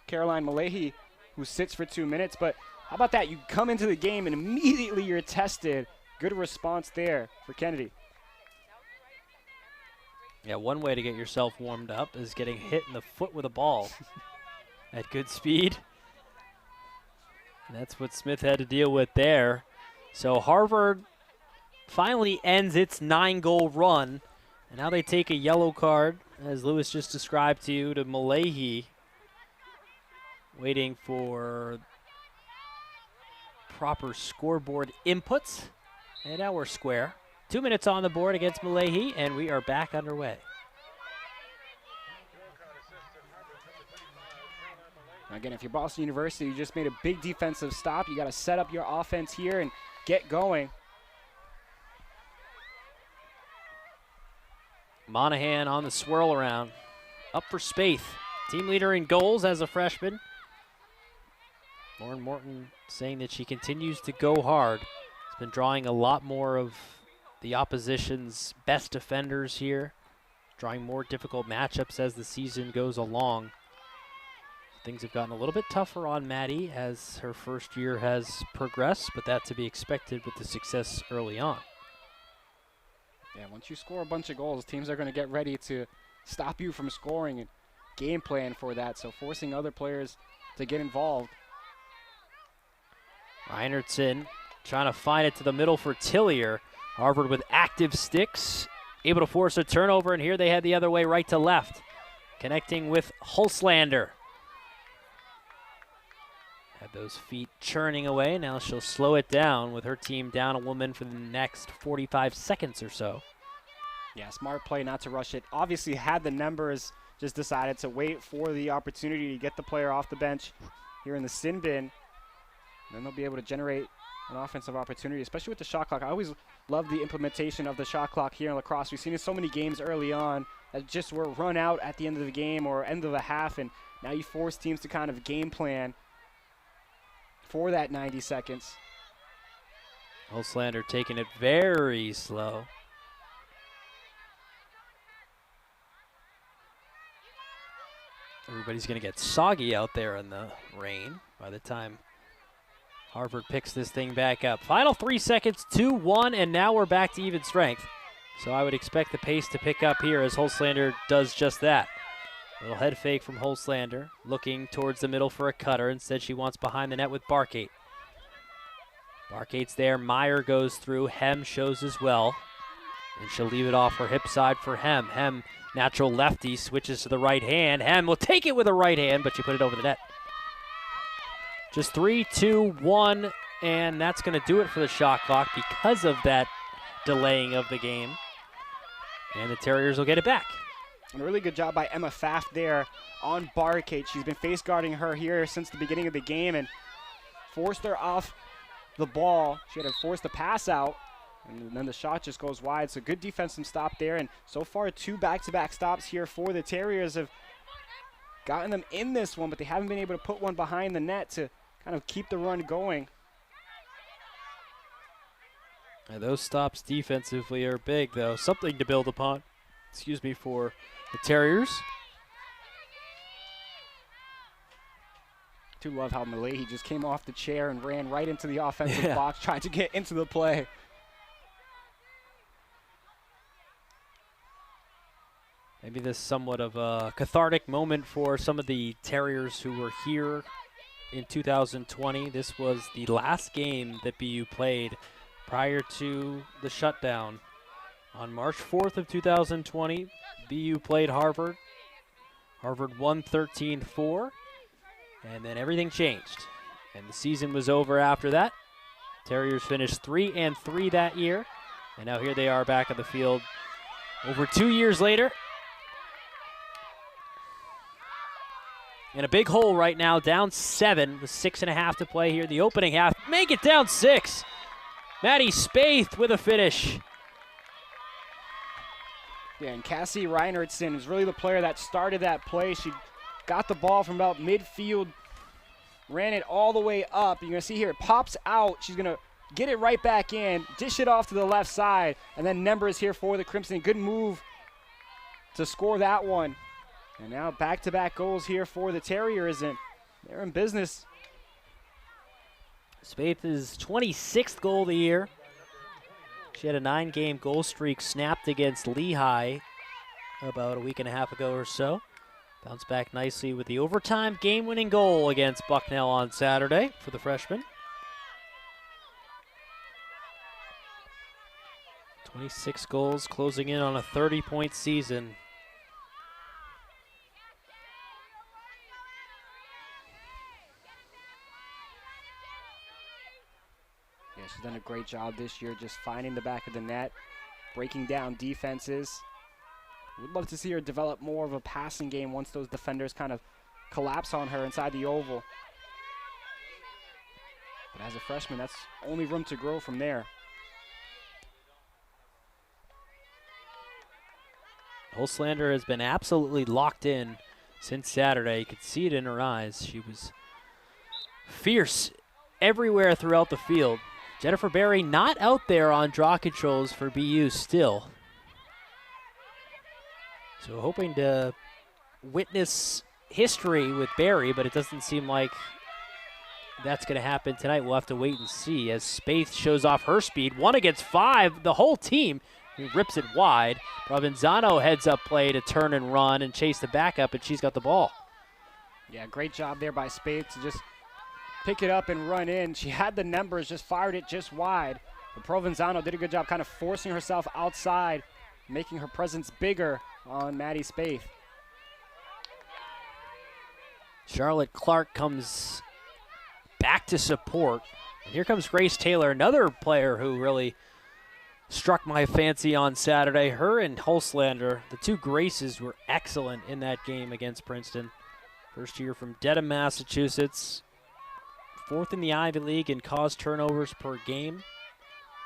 Caroline Malahi, who sits for 2 minutes. But how about that? You come into the game and immediately you're tested. Good response there for Kennedy. Yeah, one way to get yourself warmed up is getting hit in the foot with a ball at good speed. And that's what Smith had to deal with there. So Harvard finally ends its 9-goal run. And now they take a yellow card, as Lewis just described to you, to Malahi. Waiting for proper scoreboard inputs. And now we're square. 2 minutes on the board against Malahi, and we are back underway. Again, if you're Boston University, you just made a big defensive stop. You got to set up your offense here and get going. Monahan on the swirl around. Up for Spate. Team leader in goals as a freshman. Lauren Morton saying that she continues to go hard. Has been drawing a lot more of the opposition's best defenders here, drawing more difficult matchups as the season goes along. Things have gotten a little bit tougher on Maddie as her first year has progressed, but that to be expected with the success early on. Yeah, once you score a bunch of goals, teams are going to get ready to stop you from scoring and game plan for that, so forcing other players to get involved. Reinertson trying to find it to the middle for Tillier. Harvard with active sticks, able to force a turnover, and here they head the other way, right to left. Connecting with Hulslander. Had those feet churning away. Now she'll slow it down with her team down a woman for the next 45 seconds or so. Yeah, smart play not to rush it. Obviously had the numbers, just decided to wait for the opportunity to get the player off the bench here in the sin bin. And then they'll be able to generate an offensive opportunity, especially with the shot clock. I always love the implementation of the shot clock here in lacrosse. We've seen it so many games early on that just were run out at the end of the game or end of the half, and now you force teams to kind of game plan for that 90 seconds. Hulslander taking it very slow. Everybody's going to get soggy out there in the rain by the time Harvard picks this thing back up. Final 3 seconds, 2-1, and now we're back to even strength. So I would expect the pace to pick up here as Hulslander does just that. Little head fake from Hulslander, looking towards the middle for a cutter. Instead, she wants behind the net with Barkate. Barkate's there. Meyer goes through. Hem shows as well. And she'll leave it off her hip side for Hem. Hem, natural lefty, switches to the right hand. Hem will take it with a right hand, but she put it over the net. Just 3, 2, 1, and that's going to do it for the shot clock because of that delaying of the game. And the Terriers will get it back. And a really good job by Emma Pfaff there on Barkate. She's been face guarding her here since the beginning of the game and forced her off the ball. She had to force the pass out, and then the shot just goes wide. So good defensive stop there, and so far 2 back-to-back stops here for the Terriers have gotten them in this one, but they haven't been able to put one behind the net to kind of keep the run going. And those stops defensively are big, though. Something to build upon, for the Terriers. I do love how Malahi just came off the chair and ran right into the offensive box, trying to get into the play. Maybe this is somewhat of a cathartic moment for some of the Terriers who were here in 2020. This was the last game that BU played prior to the shutdown. On March 4th of 2020, BU played Harvard. Harvard won 13-4, and then everything changed. And the season was over after that. Terriers finished 3-3 that year. And now here they are back on the field over 2 years later. In a big hole right now, down 7 with 6.5 to play here in the opening half. Make it down 6. Maddie Spate with a finish. Yeah, and Cassie Reinertson is really the player that started that play. She got the ball from about midfield, ran it all the way up. You're going to see here it pops out. She's going to get it right back in, dish it off to the left side, and then Nember is here for the Crimson. Good move to score that one. And now back-to-back goals here for the Terriers, and they're in business. Spate's 26th goal of the year. She had a 9-game goal streak snapped against Lehigh about a week and a half ago or so. Bounced back nicely with the overtime game-winning goal against Bucknell on Saturday for the freshman. 26 goals, closing in on a 30-point season. Yeah, she's done a great job this year just finding the back of the net, breaking down defenses. We'd love to see her develop more of a passing game once those defenders kind of collapse on her inside the oval. But as a freshman, that's only room to grow from there. Holslander has been absolutely locked in since Saturday. You could see it in her eyes. She was fierce everywhere throughout the field. Jennifer Berry not out there on draw controls for BU still. So hoping to witness history with Berry, but it doesn't seem like that's going to happen tonight. We'll have to wait and see as Spaeth shows off her speed. 1 against 5, the whole team. He rips it wide. Provenzano heads up play to turn and run and chase the backup, and she's got the ball. Yeah, great job there by Spate to just pick it up and run in. She had the numbers, just fired it just wide. But Provenzano did a good job kind of forcing herself outside, making her presence bigger on Maddie Spate. Charlotte Clark comes back to support. And here comes Grace Taylor, another player who really struck my fancy on Saturday. Her and Holslander, the two Graces, were excellent in that game against Princeton. First year from Dedham, Massachusetts. 4th in the Ivy League in caused turnovers per game.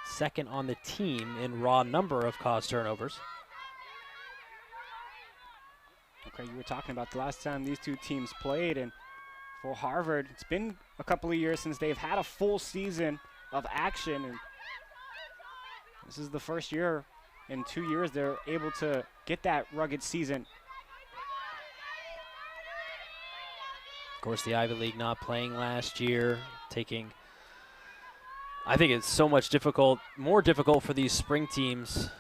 2nd on the team in raw number of caused turnovers. Okay, you were talking about the last time these two teams played, and for Harvard, it's been a couple of years since they've had a full season of action, and this is the first year in 2 years they're able to get that rugged season. Of course, the Ivy League not playing last year, I think it's so much more difficult for these spring teams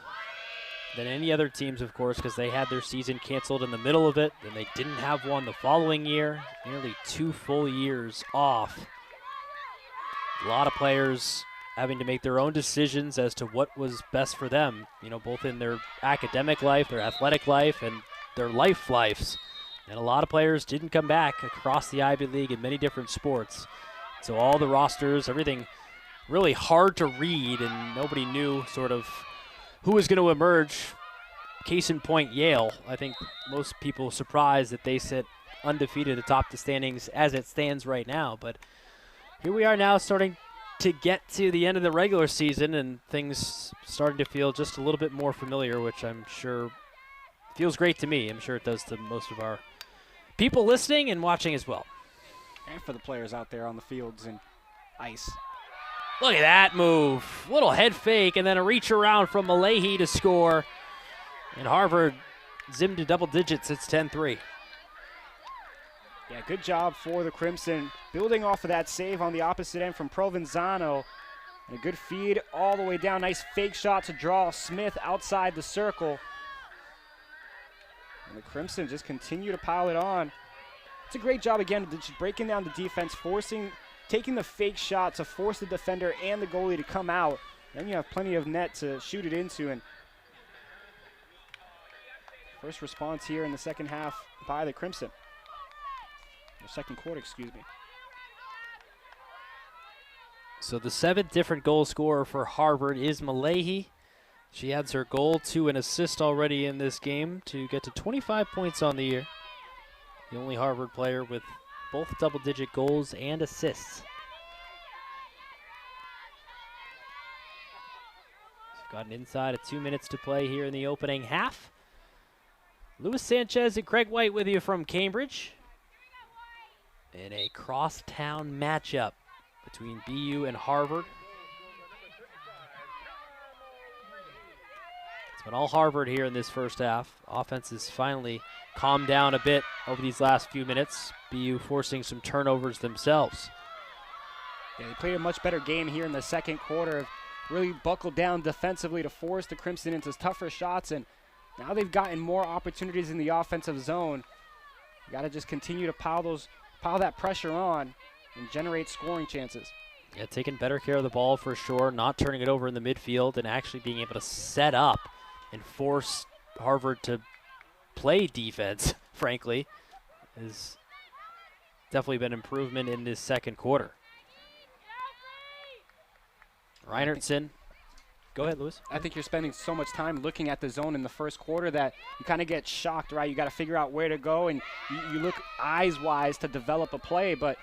than any other teams, of course, because they had their season canceled in the middle of it, and they didn't have one the following year. Nearly 2 full years off. A lot of players having to make their own decisions as to what was best for them, both in their academic life, their athletic life, and their lives. And a lot of players didn't come back across the Ivy League in many different sports. So all the rosters, everything really hard to read, and nobody knew sort of who was going to emerge. Case in point, Yale. I think most people surprised that they sit undefeated atop the standings as it stands right now. But here we are now starting to get to the end of the regular season, and things starting to feel just a little bit more familiar, which I'm sure feels great to me. I'm sure it does to most of our people listening and watching as well. And for the players out there on the fields and ice. Look at that move. Little head fake and then a reach around from Malahi to score. And Harvard zimmed to double digits. It's 10-3. Yeah, good job for the Crimson. Building off of that save on the opposite end from Provenzano. And a good feed all the way down. Nice fake shot to draw Smith outside the circle. And the Crimson just continue to pile it on. It's a great job again, just breaking down the defense, taking the fake shot to force the defender and the goalie to come out. Then you have plenty of net to shoot it into. And first response here in the second half by the Crimson. Or second quarter, excuse me. So the 7th different goal scorer for Harvard is Malahi. She adds her goal to an assist already in this game to get to 25 points on the year. The only Harvard player with both double-digit goals and assists. We've gotten inside of 2 minutes to play here in the opening half. Luis Sanchez and Craig White with you from Cambridge in a crosstown matchup between BU and Harvard. It's been all Harvard here in this first half. Offense has finally calmed down a bit over these last few minutes. BU forcing some turnovers themselves. Yeah, they played a much better game here in the second quarter. Really buckled down defensively to force the Crimson into tougher shots, and now they've gotten more opportunities in the offensive zone. You got to just continue to pile that pressure on and generate scoring chances. Yeah, taking better care of the ball for sure, not turning it over in the midfield, and actually being able to set up and force Harvard to play defense, frankly, has definitely been improvement in this second quarter. Reinertsen. Go ahead, Lewis. I think you're spending so much time looking at the zone in the first quarter that you kind of get shocked, right? You got to figure out where to go, and you look eyes-wise to develop a play, but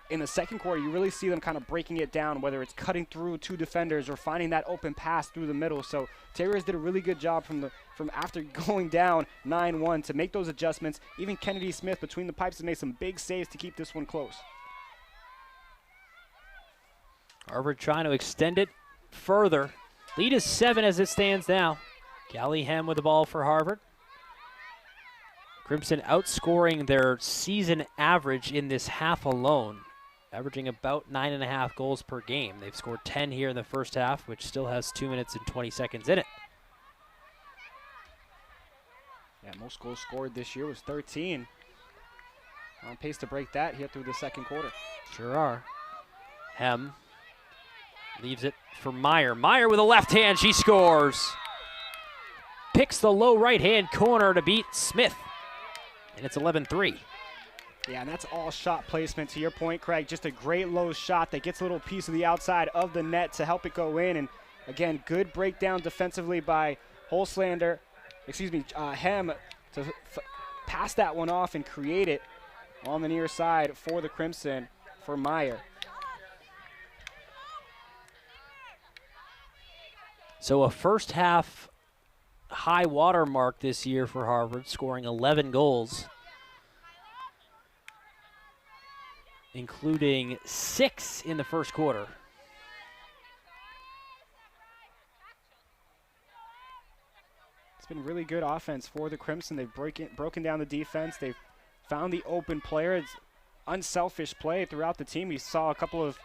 in the second quarter, you really see them kind of breaking it down, whether it's cutting through two defenders or finding that open pass through the middle. So Terriers did a really good job from after going down 9-1 to make those adjustments. Even Kennedy Smith between the pipes has made some big saves to keep this one close. Harvard trying to extend it further. Lead is 7 as it stands now. Callie Hem with the ball for Harvard. Crimson outscoring their season average in this half alone, averaging about 9.5 goals per game. They've scored 10 here in the first half, which still has 2 minutes and 20 seconds in it. Yeah, most goals scored this year was 13. On pace to break that here through the second quarter. Sure are. Hem leaves it for Meyer. Meyer with a left hand, she scores. Picks the low right-hand corner to beat Smith. And it's 11-3. Yeah, and that's all shot placement. To your point, Craig, just a great low shot that gets a little piece of the outside of the net to help it go in. And again, good breakdown defensively by Hem to pass that one off and create it on the near side for the Crimson for Meyer. So a first half high water mark this year for Harvard, scoring 11 goals, including 6 in the first quarter. It's been really good offense for the Crimson. They've broken down the defense. They've found the open player. It's unselfish play throughout the team. We saw a couple of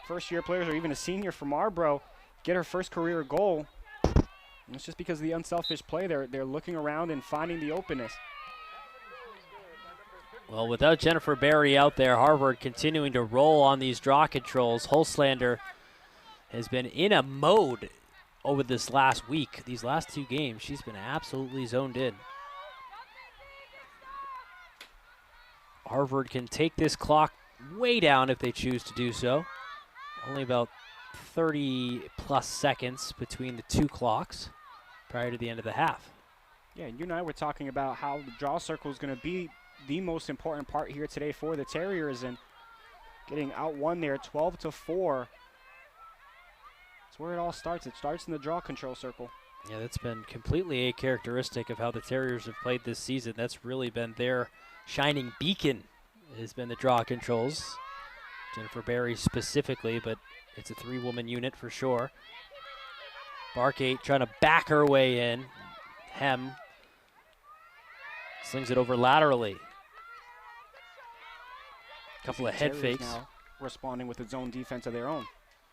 first-year players or even a senior from Marlboro get her first career goal. And it's just because of the unselfish play. They're looking around and finding the openness. Well, without Jennifer Berry out there, Harvard continuing to roll on these draw controls. Holslander has been in a mode over this last week. These last 2 games, she's been absolutely zoned in. Harvard can take this clock way down if they choose to do so. Only about 30-plus seconds between the 2 clocks prior to the end of the half. Yeah, and you and I were talking about how the draw circle is going to be the most important part here today for the Terriers, and getting outwon there 12-4. That's where it all starts. It starts in the draw control circle. Yeah, that's been completely a characteristic of how the Terriers have played this season. That's really been their shining beacon, has been the draw controls. Jennifer Berry specifically, but it's a 3-woman unit for sure. Barkate trying to back her way in. Hem slings it over laterally. Couple of head fakes. Now responding with its own defense of their own.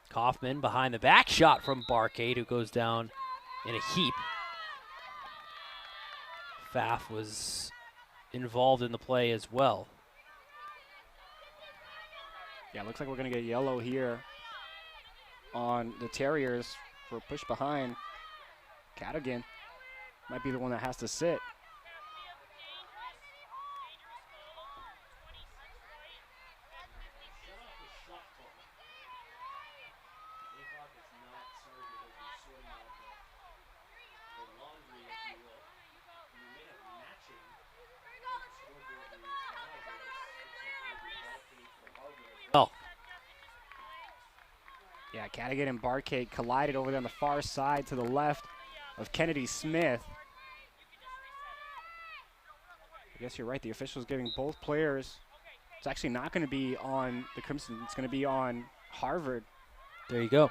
Kaufman behind the back shot from Barkate, who goes down in a heap. Pfaff was involved in the play as well. Yeah, looks like we're going to get yellow here on the Terriers for a push behind. Cadigan might be the one that has to sit. Yeah, Cadigan and Barcade collided over there on the far side to the left of Kennedy Smith. I guess you're right, the official's giving both players. It's actually not going to be on the Crimson, it's going to be on Harvard. There you go.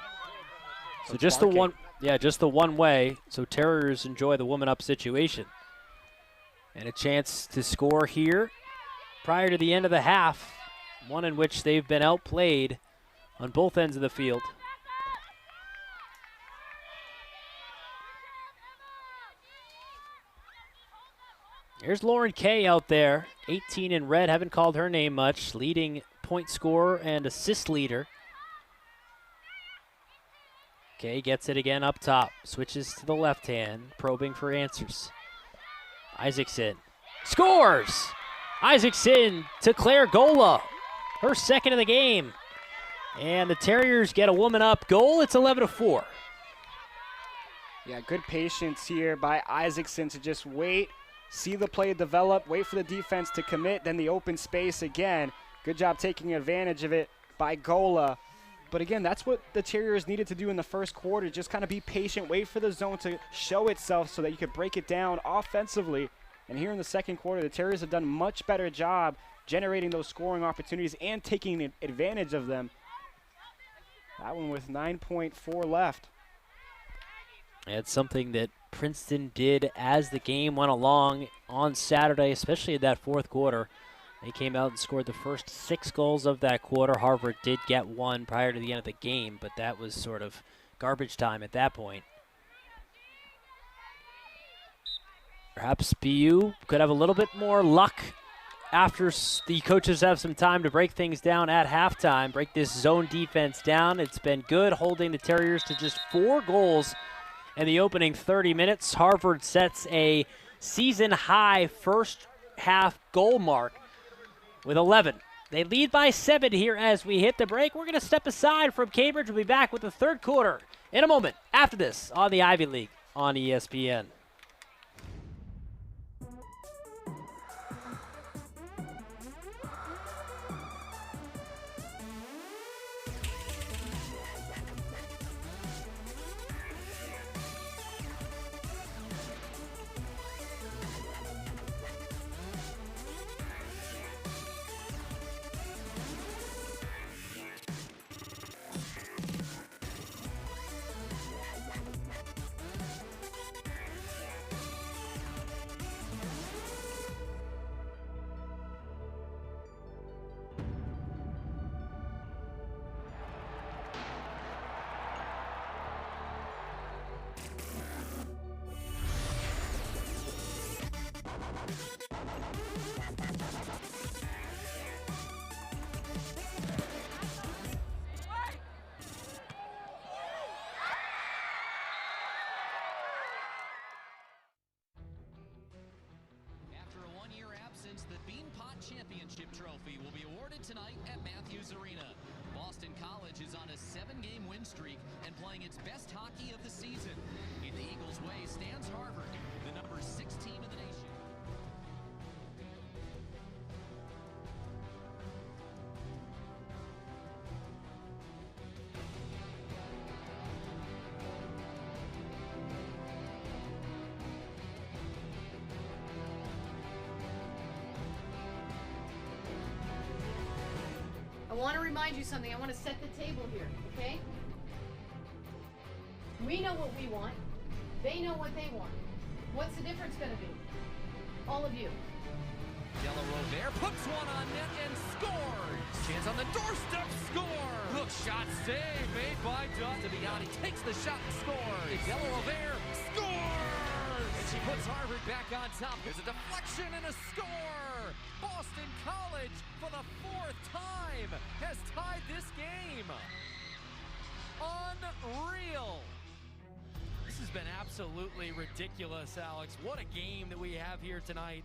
So just Barcade. the one, yeah, just the one way. So Terriers enjoy the woman up situation. And a chance to score here prior to the end of the half, one in which they've been outplayed on both ends of the field. Here's Lauren Kay out there, 18 in red, haven't called her name much, leading point scorer and assist leader. Kay gets it again up top, switches to the left hand, probing for answers. Isaacson scores! Isaacson to Claire Gola, her second of the game. And the Terriers get a woman up goal. It's 11-4. Yeah, good patience here by Isaacson to just wait, see the play develop, wait for the defense to commit, then the open space again. Good job taking advantage of it by Gola. But again, that's what the Terriers needed to do in the first quarter, just kind of be patient, wait for the zone to show itself so that you could break it down offensively. And here in the second quarter, the Terriers have done a much better job generating those scoring opportunities and taking advantage of them. That one with 9.4 left. It's something that Princeton did as the game went along on Saturday, especially in that fourth quarter. They came out and scored the first 6 goals of that quarter. Harvard did get one prior to the end of the game, but that was sort of garbage time at that point. Perhaps BU could have a little bit more luck after the coaches have some time to break things down at halftime, break this zone defense down. It's been good holding the Terriers to just 4 goals in the opening 30 minutes. Harvard sets a season-high first half goal mark with 11. They lead by 7 here as we hit the break. We're going to step aside from Cambridge. We'll be back with the third quarter in a moment after this on the Ivy League on ESPN. The Beanpot Championship Trophy will be awarded tonight at Matthews Arena. Boston College is on a 7-game win streak and playing its best hockey of the season. In the Eagles' way stands Harvard, the number 6 team in the nation. I want to remind you something. I want to set the table here, okay? We know what we want. They know what they want. What's the difference going to be? All of you. Della Rovere puts one on net and scores. Chance on the doorstep, score. Hook shot save made by Dustin Biani. Takes the shot and scores. Della Rovere scores. And she puts Harvard back on top. There's a deflection and a score. Boston College, for the 4th time, has tied this game. Unreal. This has been absolutely ridiculous, Alex. What a game that we have here tonight.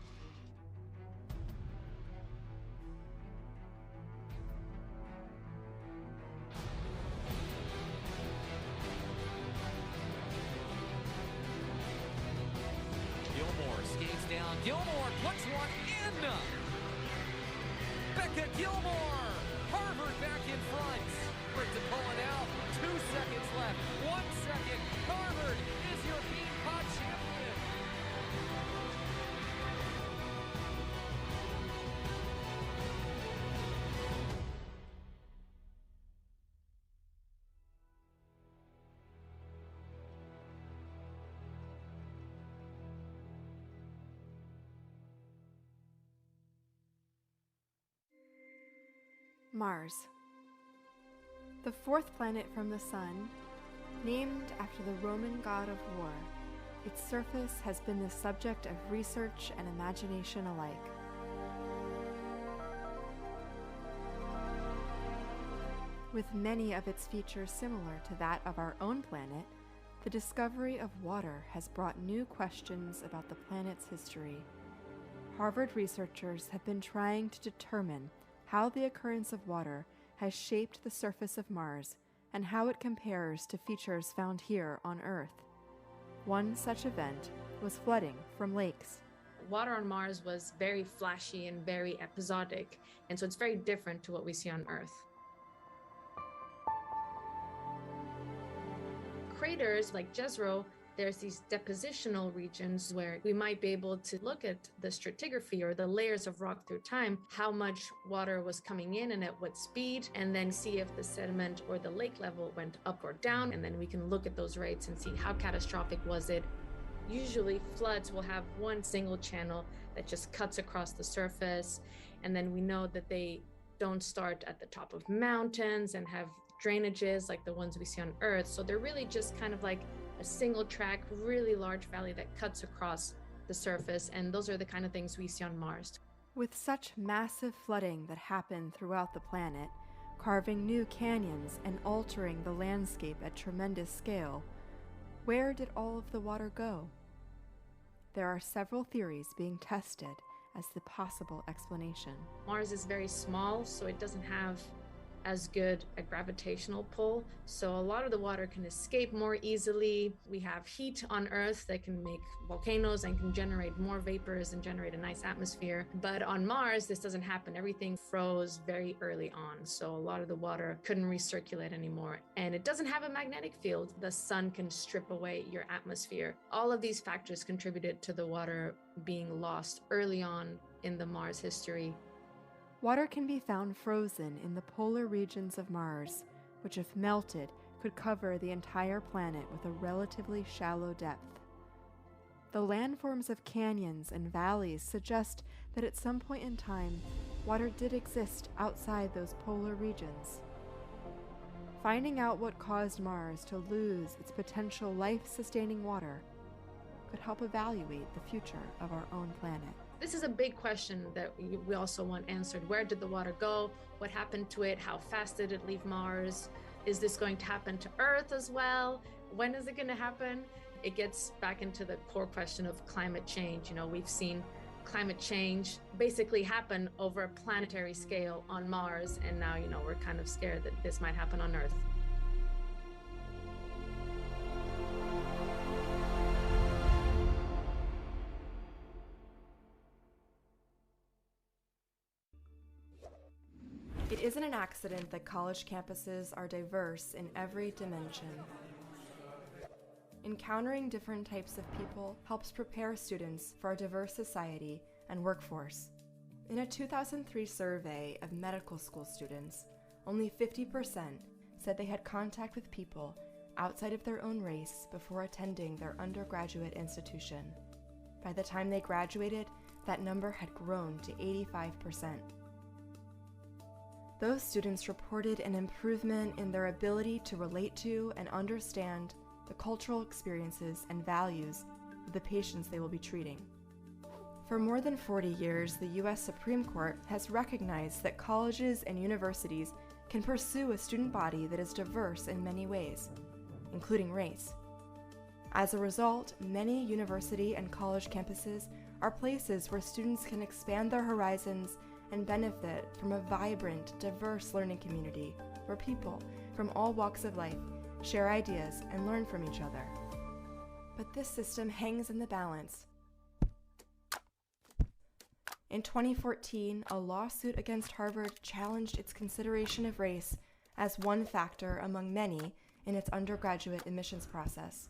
Gilmore skates down. Gilmore puts one in. Becca Gilmore. Harvard back in front. Quick to pull it out. seconds left. 1 second. Harvard is your bean pod champion. Mars. The fourth planet from the Sun, named after the Roman god of war, its surface has been the subject of research and imagination alike. With many of its features similar to that of our own planet, the discovery of water has brought new questions about the planet's history. Harvard researchers have been trying to determine how the occurrence of water has shaped the surface of Mars and how it compares to features found here on Earth. One such event was flooding from lakes. Water on Mars was very flashy and very episodic, and so it's very different to what we see on Earth. Craters like Jezero, there's these depositional regions where we might be able to look at the stratigraphy or the layers of rock through time, how much water was coming in and at what speed, and then see if the sediment or the lake level went up or down. And then we can look at those rates and see how catastrophic was it. Usually floods will have one single channel that just cuts across the surface. And then we know that they don't start at the top of mountains and have drainages like the ones we see on Earth. So they're really just kind of like a single track, really large valley that cuts across the surface. And those are the kind of things we see on Mars. With such massive flooding that happened throughout the planet, carving new canyons and altering the landscape at tremendous scale, where did all of the water go? There are several theories being tested as the possible explanation. Mars is very small, so it doesn't have as good a gravitational pull, so a lot of the water can escape more easily. We have heat on Earth that can make volcanoes and can generate more vapors and generate a nice atmosphere, but on Mars this doesn't happen. Everything froze very early on, so a lot of the water couldn't recirculate anymore, and it doesn't have a magnetic field. The sun can strip away your atmosphere. All of these factors contributed to the water being lost early on in the Mars history. Water can be found frozen in the polar regions of Mars, which if melted could cover the entire planet with a relatively shallow depth. The landforms of canyons and valleys suggest that at some point in time, water did exist outside those polar regions. Finding out what caused Mars to lose its potential life-sustaining water could help evaluate the future of our own planet. This is a big question that we also want answered. Where did the water go? What happened to it? How fast did it leave Mars? Is this going to happen to Earth as well? When is it going to happen? It gets back into the core question of climate change. You know, we've seen climate change basically happen over a planetary scale on Mars, and now, you know, we're kind of scared that this might happen on Earth. It isn't an accident that college campuses are diverse in every dimension. Encountering different types of people helps prepare students for a diverse society and workforce. In a 2003 survey of medical school students, only 50% said they had contact with people outside of their own race before attending their undergraduate institution. By the time they graduated, that number had grown to 85%. Those students reported an improvement in their ability to relate to and understand the cultural experiences and values of the patients they will be treating. For more than 40 years, the U.S. Supreme Court has recognized that colleges and universities can pursue a student body that is diverse in many ways, including race. As a result, many university and college campuses are places where students can expand their horizons and benefit from a vibrant, diverse learning community where people from all walks of life share ideas and learn from each other. But this system hangs in the balance. In 2014, a lawsuit against Harvard challenged its consideration of race as one factor among many in its undergraduate admissions process.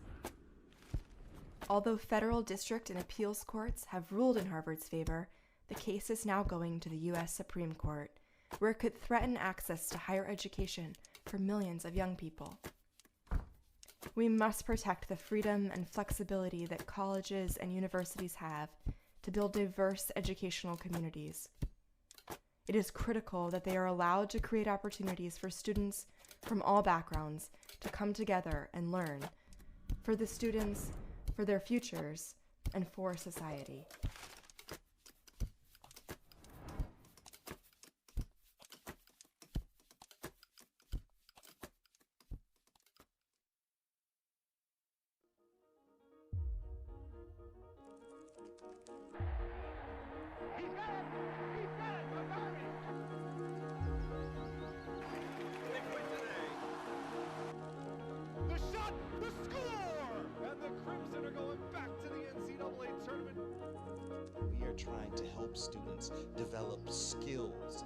Although federal district and appeals courts have ruled in Harvard's favor, the case is now going to the U.S. Supreme Court, where it could threaten access to higher education for millions of young people. We must protect the freedom and flexibility that colleges and universities have to build diverse educational communities. It is critical that they are allowed to create opportunities for students from all backgrounds to come together and learn, for the students, for their futures, and for society. The shot, the score! And the Crimson are going back to the NCAA tournament. We are trying to help students develop skills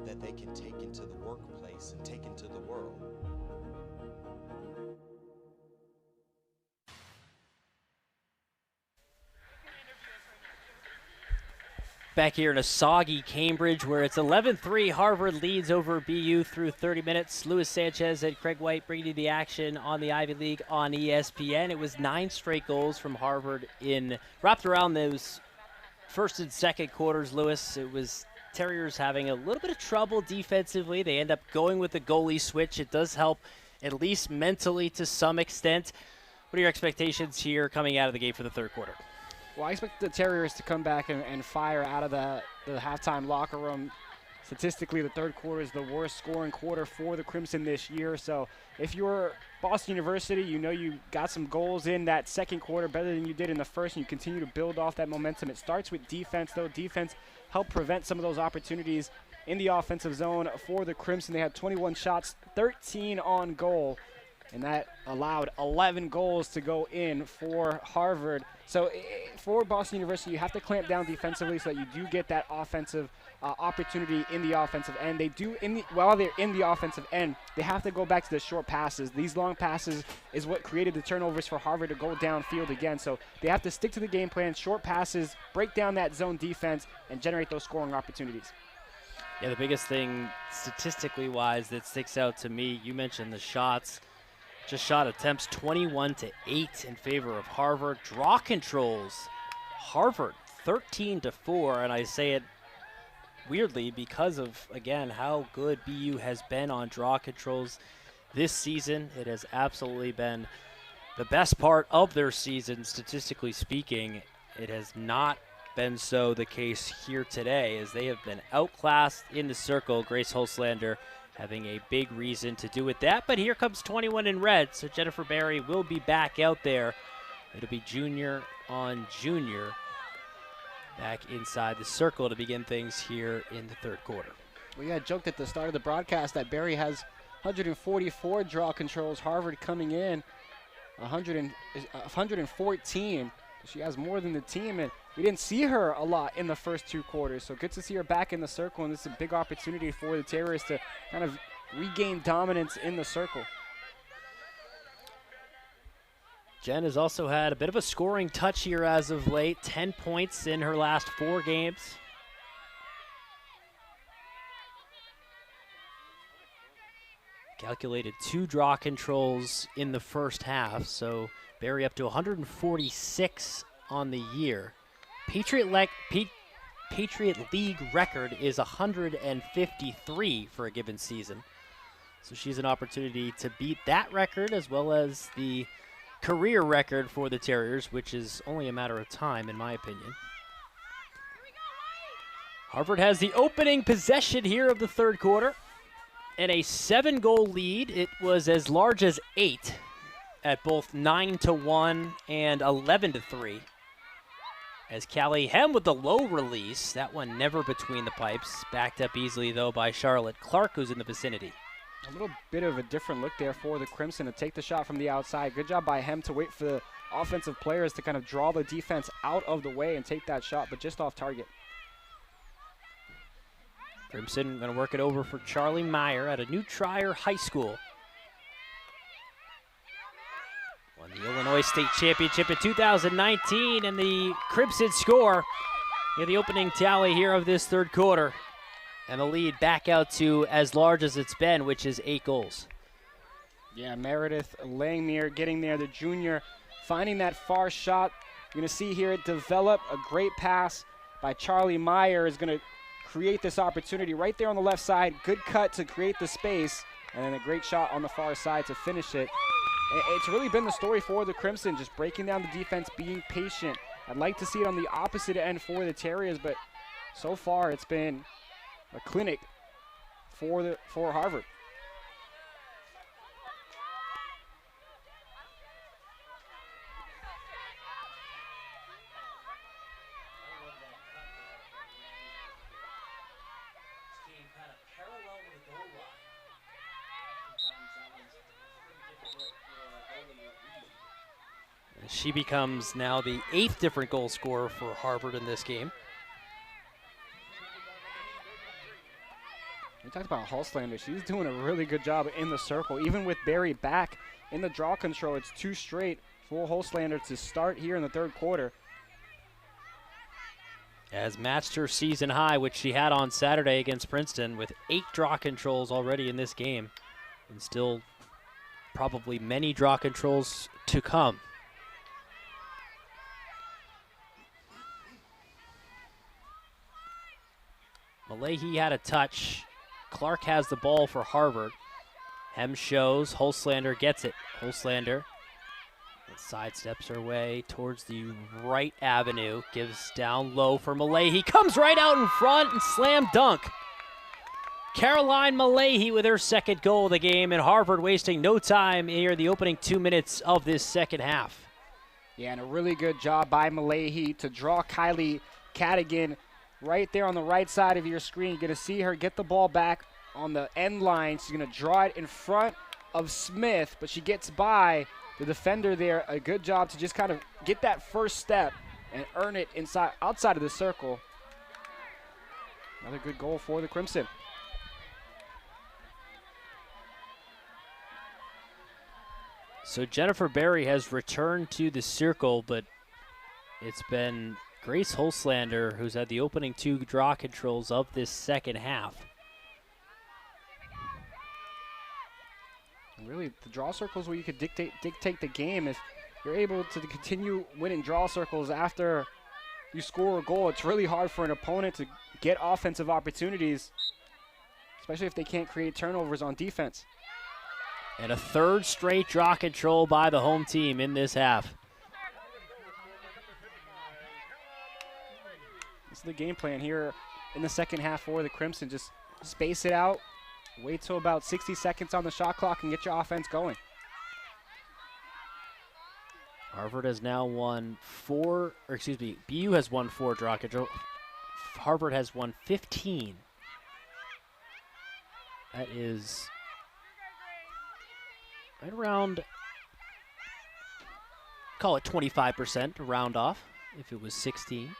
that they can take into the workplace and take into the world. Back here in a soggy Cambridge where it's 11-3, Harvard leads over BU through 30 minutes. Luis Sanchez and Craig White bringing you the action on the Ivy League on ESPN. It was 9 straight goals from Harvard wrapped around those first and second quarters, Lewis. It was Terriers having a little bit of trouble defensively. They end up going with the goalie switch. It does help, at least mentally to some extent. What are your expectations here coming out of the game for the third quarter? Well, I expect the Terriers to come back and fire out of the halftime locker room. Statistically, the third quarter is the worst scoring quarter for the Crimson this year. So if you're Boston University, you know you got some goals in that second quarter better than you did in the first, and you continue to build off that momentum. It starts with defense, though. Defense helped prevent some of those opportunities in the offensive zone for the Crimson. They had 21 shots, 13 on goal, and that allowed 11 goals to go in for Harvard. So for Boston University, you have to clamp down defensively so that you do get that offensive opportunity in the offensive end. They do, while they're in the offensive end, they have to go back to the short passes. These long passes is what created the turnovers for Harvard to go downfield again. So they have to stick to the game plan, short passes, break down that zone defense, and generate those scoring opportunities. Yeah, the biggest thing statistically wise that sticks out to me, you mentioned the shots. Just shot attempts 21-8 in favor of Harvard. Draw controls, Harvard 13-4, and I say it weirdly because of, again, how good BU has been on draw controls this season. It has absolutely been the best part of their season, statistically speaking. It has not been so the case here today, as they have been outclassed in the circle. Grace Holslander having a big reason to do with that. But here comes 21 in red, so Jennifer Barry will be back out there. It'll be junior on junior back inside the circle to begin things here in the third quarter. We had joked at the start of the broadcast that Barry has 144 draw controls. Harvard coming in 114. She has more than the team, and we didn't see her a lot in the first two quarters. So good to see her back in the circle, and this is a big opportunity for the Terriers to kind of regain dominance in the circle. Jen has also had a bit of a scoring touch here as of late. 10 points in her last 4 games. Calculated 2 draw controls in the first half, so Barry up to 146 on the year. Patriot League record is 153 for a given season. So she's an opportunity to beat that record as well as the career record for the Terriers, which is only a matter of time in my opinion. Harvard has the opening possession here of the third quarter and a 7-goal lead. It was as large as 8 at both 9-1 and 11-3. As Callie Hem with the low release, that one never between the pipes. Backed up easily, though, by Charlotte Clark, who's in the vicinity. A little bit of a different look there for the Crimson to take the shot from the outside. Good job by Hem to wait for the offensive players to kind of draw the defense out of the way and take that shot, but just off target. Crimson going to work it over for Charlie Meyer at a New Trier High School. Won the Illinois State Championship in 2019, and the Crimson score in the opening tally here of this third quarter. And the lead back out to as large as it's been, which is 8 goals. Yeah, Meredith Langmuir getting there, the junior, finding that far shot. You're going to see here it develop. A great pass by Charlie Meyer is going to create this opportunity right there on the left side. Good cut to create the space, and then a great shot on the far side to finish it. It's really been the story for the Crimson, just breaking down the defense, being patient. I'd like to see it on the opposite end for the Terriers, but so far it's been a clinic for Harvard. She becomes now the 8th different goal scorer for Harvard in this game. We talked about Hulslander. She's doing a really good job in the circle. Even with Barry back in the draw control, it's 2 straight for Hulslander to start here in the third quarter. Has matched her season high, which she had on Saturday against Princeton, with 8 draw controls already in this game, and still probably many draw controls to come. Malahi had a touch. Clark has the ball for Harvard. Hem shows. Hulslander gets it. Hulslander sidesteps her way towards the right avenue. Gives down low for Malahi. Comes right out in front and slam dunk. Caroline Malahi with her 2nd goal of the game, and Harvard wasting no time here in the opening 2 minutes of this second half. Yeah, and a really good job by Malahi to draw Kylie Cadigan right there on the right side of your screen. You're going to see her get the ball back on the end line. She's going to draw it in front of Smith, but she gets by the defender there. A good job to just kind of get that first step and earn it outside of the circle. Another good goal for the Crimson. So Jennifer Berry has returned to the circle, but it's been Grace Hulslander who's had the opening 2 draw controls of this second half. And really, the draw circles where you could dictate the game. If you're able to continue winning draw circles after you score a goal, it's really hard for an opponent to get offensive opportunities, especially if they can't create turnovers on defense. And a 3rd straight draw control by the home team in this half. This is the game plan here in the second half for the Crimson. Just space it out, wait till about 60 seconds on the shot clock, and get your offense going. Harvard has now won BU has won 4 draw control. Harvard has won 15. That is right around, call it 25% to round off if it was 16.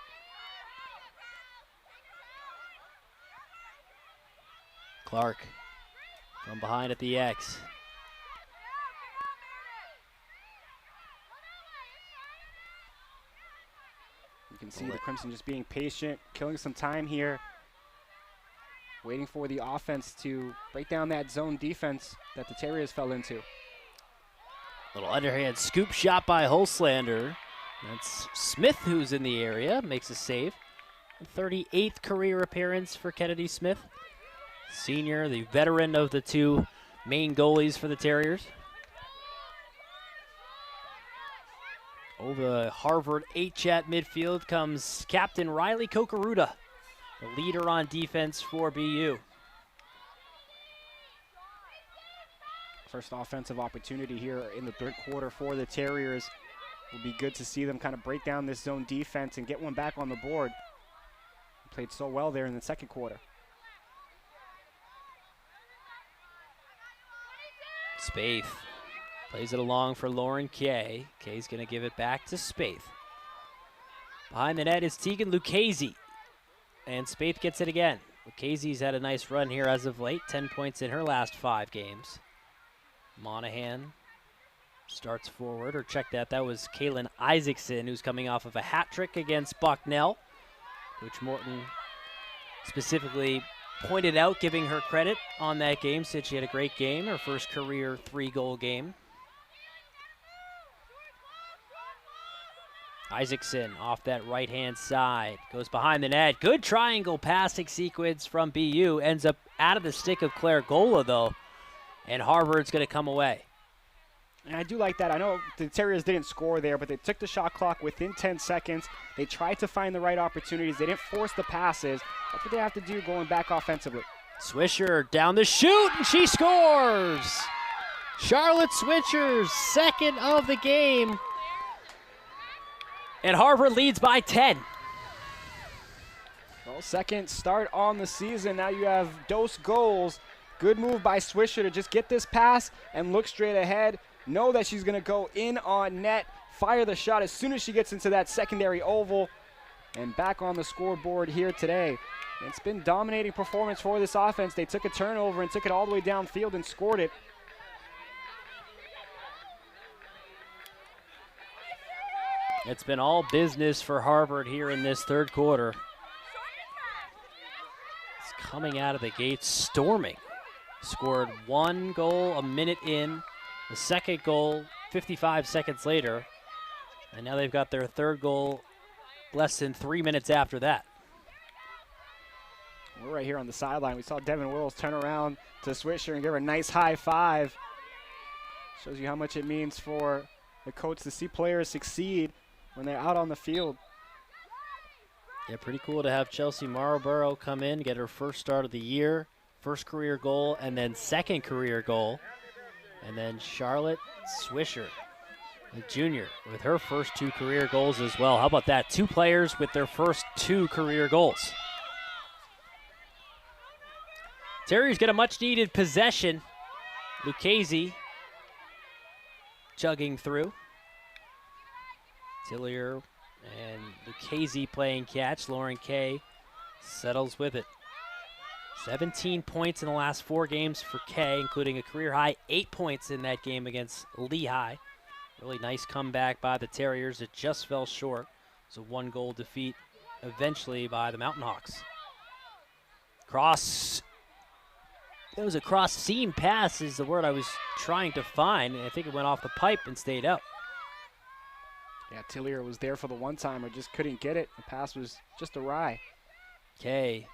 Clark from behind at the X. You can see the Crimson just being patient, killing some time here, waiting for the offense to break down that zone defense that the Terriers fell into. Little underhand scoop shot by Hulslander. That's Smith who's in the area, makes a save. 38th career appearance for Kennedy Smith. Senior, the veteran of the 2 main goalies for the Terriers. Over the Harvard H at midfield comes Captain Riley Kokaruda, the leader on defense for BU. First offensive opportunity here in the third quarter for the Terriers. Will be good to see them kind of break down this zone defense and get one back on the board. Played so well there in the second quarter. Spaeth plays it along for Lauren Kay. Kay's going to give it back to Spaeth. Behind the net is Tegan Lucchese. And Spaeth gets it again. Lucchese's had a nice run here as of late. 10 points in her last 5 games. Monahan starts forward, or check that. That was Kaylin Isaacson, who's coming off of a hat trick against Bucknell. Coach Morton specifically pointed out, giving her credit on that game, said she had a great game, her first career 3-goal game. Isaacson off that right-hand side, goes behind the net. Good triangle passing sequence from BU, ends up out of the stick of Claire Gola, though, and Harvard's going to come away. And I do like that. I know the Terriers didn't score there, but they took the shot clock within 10 seconds. They tried to find the right opportunities. They didn't force the passes. That's what they have to do going back offensively. Swisher down the chute, and she scores! Charlotte Swisher's second of the game. And Harvard leads by 10. Well, second start on the season. Now you have Dos goals. Good move by Swisher to just get this pass and look straight ahead. Know that she's going to go in on net, fire the shot as soon as she gets into that secondary oval. And back on the scoreboard here today. It's been dominating performance for this offense. They took a turnover and took it all the way downfield and scored it. It's been all business for Harvard here in this third quarter. It's coming out of the gate storming. Scored 1 goal a minute in, the second goal 55 seconds later, and now they've got their third goal less than 3 minutes after that. We're right here on the sideline. We saw Devin Wills turn around to Swisher and give her a nice high five. Shows you how much it means for the coach to see players succeed when they're out on the field. Yeah, pretty cool to have Chelsea Marlborough come in, get her first start of the year, first career goal, and then second career goal. And then Charlotte Swisher, the junior, with her first 2 career goals as well. How about that? 2 players with their first 2 career goals. Terriers get a much-needed possession. Lucchese chugging through. Tillier and Lucchese playing catch. Lauren Kay settles with it. 17 points in the last 4 games for Kay, including a career high 8 points in that game against Lehigh. Really nice comeback by the Terriers. It just fell short. It was a 1-goal defeat eventually by the Mountain Hawks. That was a cross-seam pass is the word I was trying to find, and I think it went off the pipe and stayed out. Yeah, Tillier was there for the one-timer, just couldn't get it. The pass was just awry. Kay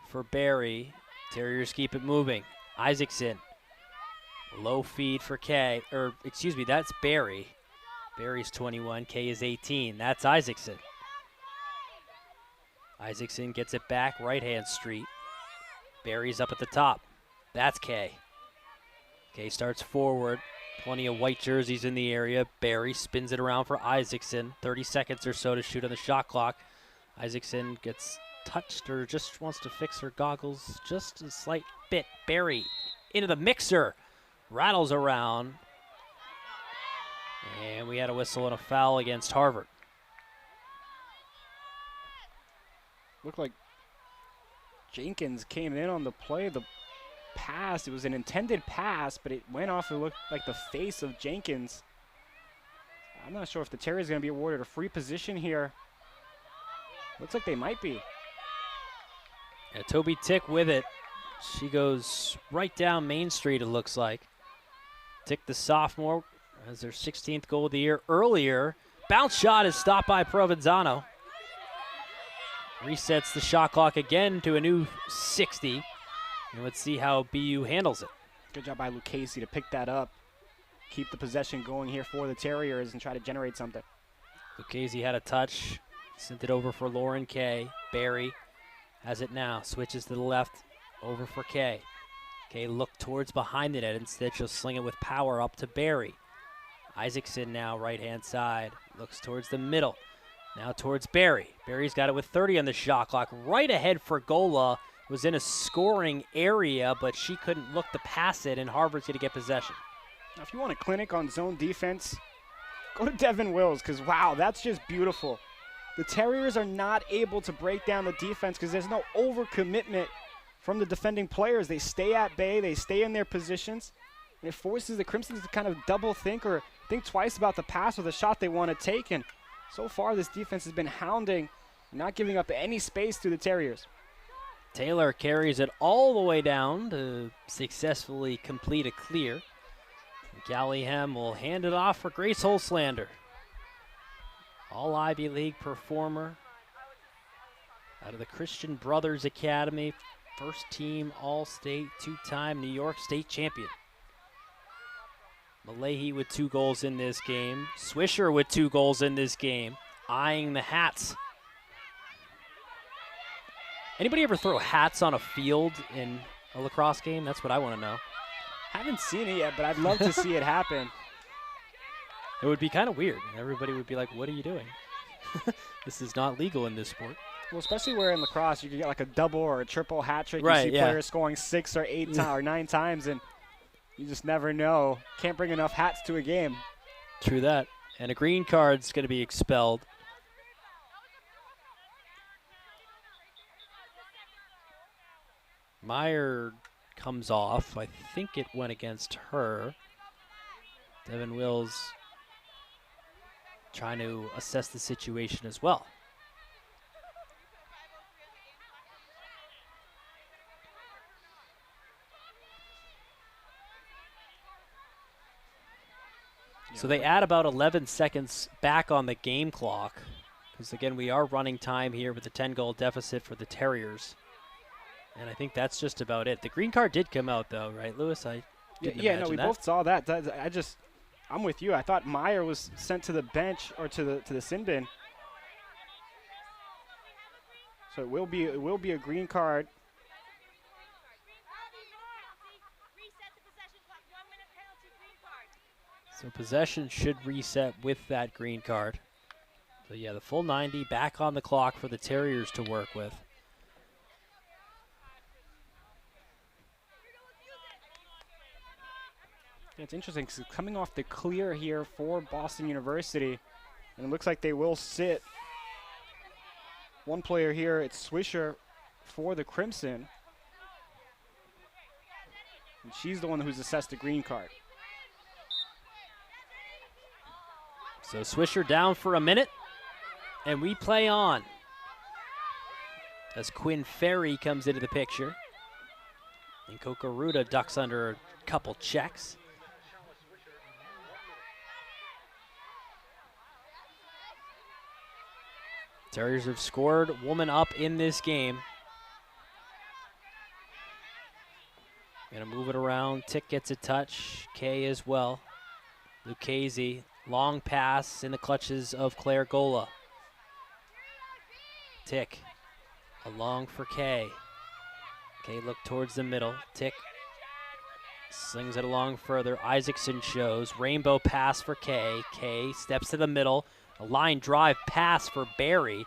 for Barry. Terriers keep it moving. Isaacson. Low feed for Kay. That's Barry. Barry's 21. Kay is 18. That's Isaacson. Isaacson gets it back, right-hand street. Barry's up at the top. That's Kay. Kay starts forward. Plenty of white jerseys in the area. Barry spins it around for Isaacson. 30 seconds or so to shoot on the shot clock. Isaacson gets touched or just wants to fix her goggles just a slight bit. Barry into the mixer. Rattles around. And we had a whistle and a foul against Harvard. Looked like Jenkins came in on the play. The pass, it was an intended pass, but it went off and looked like the face of Jenkins. I'm not sure if the Terriers are going to be awarded a free position here. Looks like they might be. Yeah, Toby Tick with it. She goes right down Main Street, it looks like. Tick, the sophomore, has their 16th goal of the year. Earlier, bounce shot is stopped by Provenzano. Resets the shot clock again to a new 60. And let's see how BU handles it. Good job by Lucchese to pick that up. Keep the possession going here for the Terriers and try to generate something. Lucchese had a touch. Sent it over for Lauren Kay. Barry has it now. Switches to the left. Over for Kay. Kay looked towards behind the net. Instead, she'll sling it with power up to Barry. Isaacson now right-hand side. Looks towards the middle. Now towards Barry. Barry's got it with 30 on the shot clock. Right ahead for Gola. Was in a scoring area, but she couldn't look to pass it, and Harvard's going to get possession. Now, if you want a clinic on zone defense, go to Devin Wills, because, wow, that's just beautiful. The Terriers are not able to break down the defense because there's no overcommitment from the defending players. They stay at bay. They stay in their positions. And it forces the Crimsons to kind of double think or think twice about the pass with a shot they want to take, and so far this defense has been hounding, not giving up any space to the Terriers. Taylor carries it all the way down to successfully complete a clear. Gallihem will hand it off for Grace Holslander. All Ivy League performer out of the Christian Brothers Academy, first team All-State, two-time New York State champion. Malahi with 2 goals in this game. Swisher with 2 goals in this game, eyeing the hats. Anybody ever throw hats on a field in a lacrosse game? That's what I want to know. Haven't seen it yet, but I'd love to see it happen. It would be kind of weird. Everybody would be like, what are you doing? This is not legal in this sport. Well, especially where in lacrosse you can get like a double or a triple hat trick. Right, you see yeah. players scoring 6 or 8 or 9 times, and you just never know. Can't bring enough hats to a game. True that. And a green card's going to be expelled. Meyer comes off. I think it went against her. Devin Wills trying to assess the situation as well. So they add about 11 seconds back on the game clock, because again, we are running time here with a 10-goal deficit for the Terriers. And I think that's just about it. The green card did come out, though, right, Lewis? Yeah, no, we both saw that. I'm with you. I thought Meyer was sent to the bench or to the sin bin. So it will be a green card. So possession should reset with that green card. So yeah, the full 90 back on the clock for the Terriers to work with. It's interesting because coming off the clear here for Boston University, and it looks like they will sit one player here. It's Swisher for the Crimson, and she's the one who's assessed the green card. So Swisher down for a minute, and we play on as Quinn Ferry comes into the picture, and Kokoruta ducks under a couple checks. Terriers have scored woman up in this game. Gonna move it around. Tick gets a touch. Kay as well. Lucchese, long pass in the clutches of Claire Gola. Tick, along for Kay. Kay look towards the middle. Tick slings it along further. Isaacson shows. Rainbow pass for Kay. Kay steps to the middle. A line drive pass for Barry.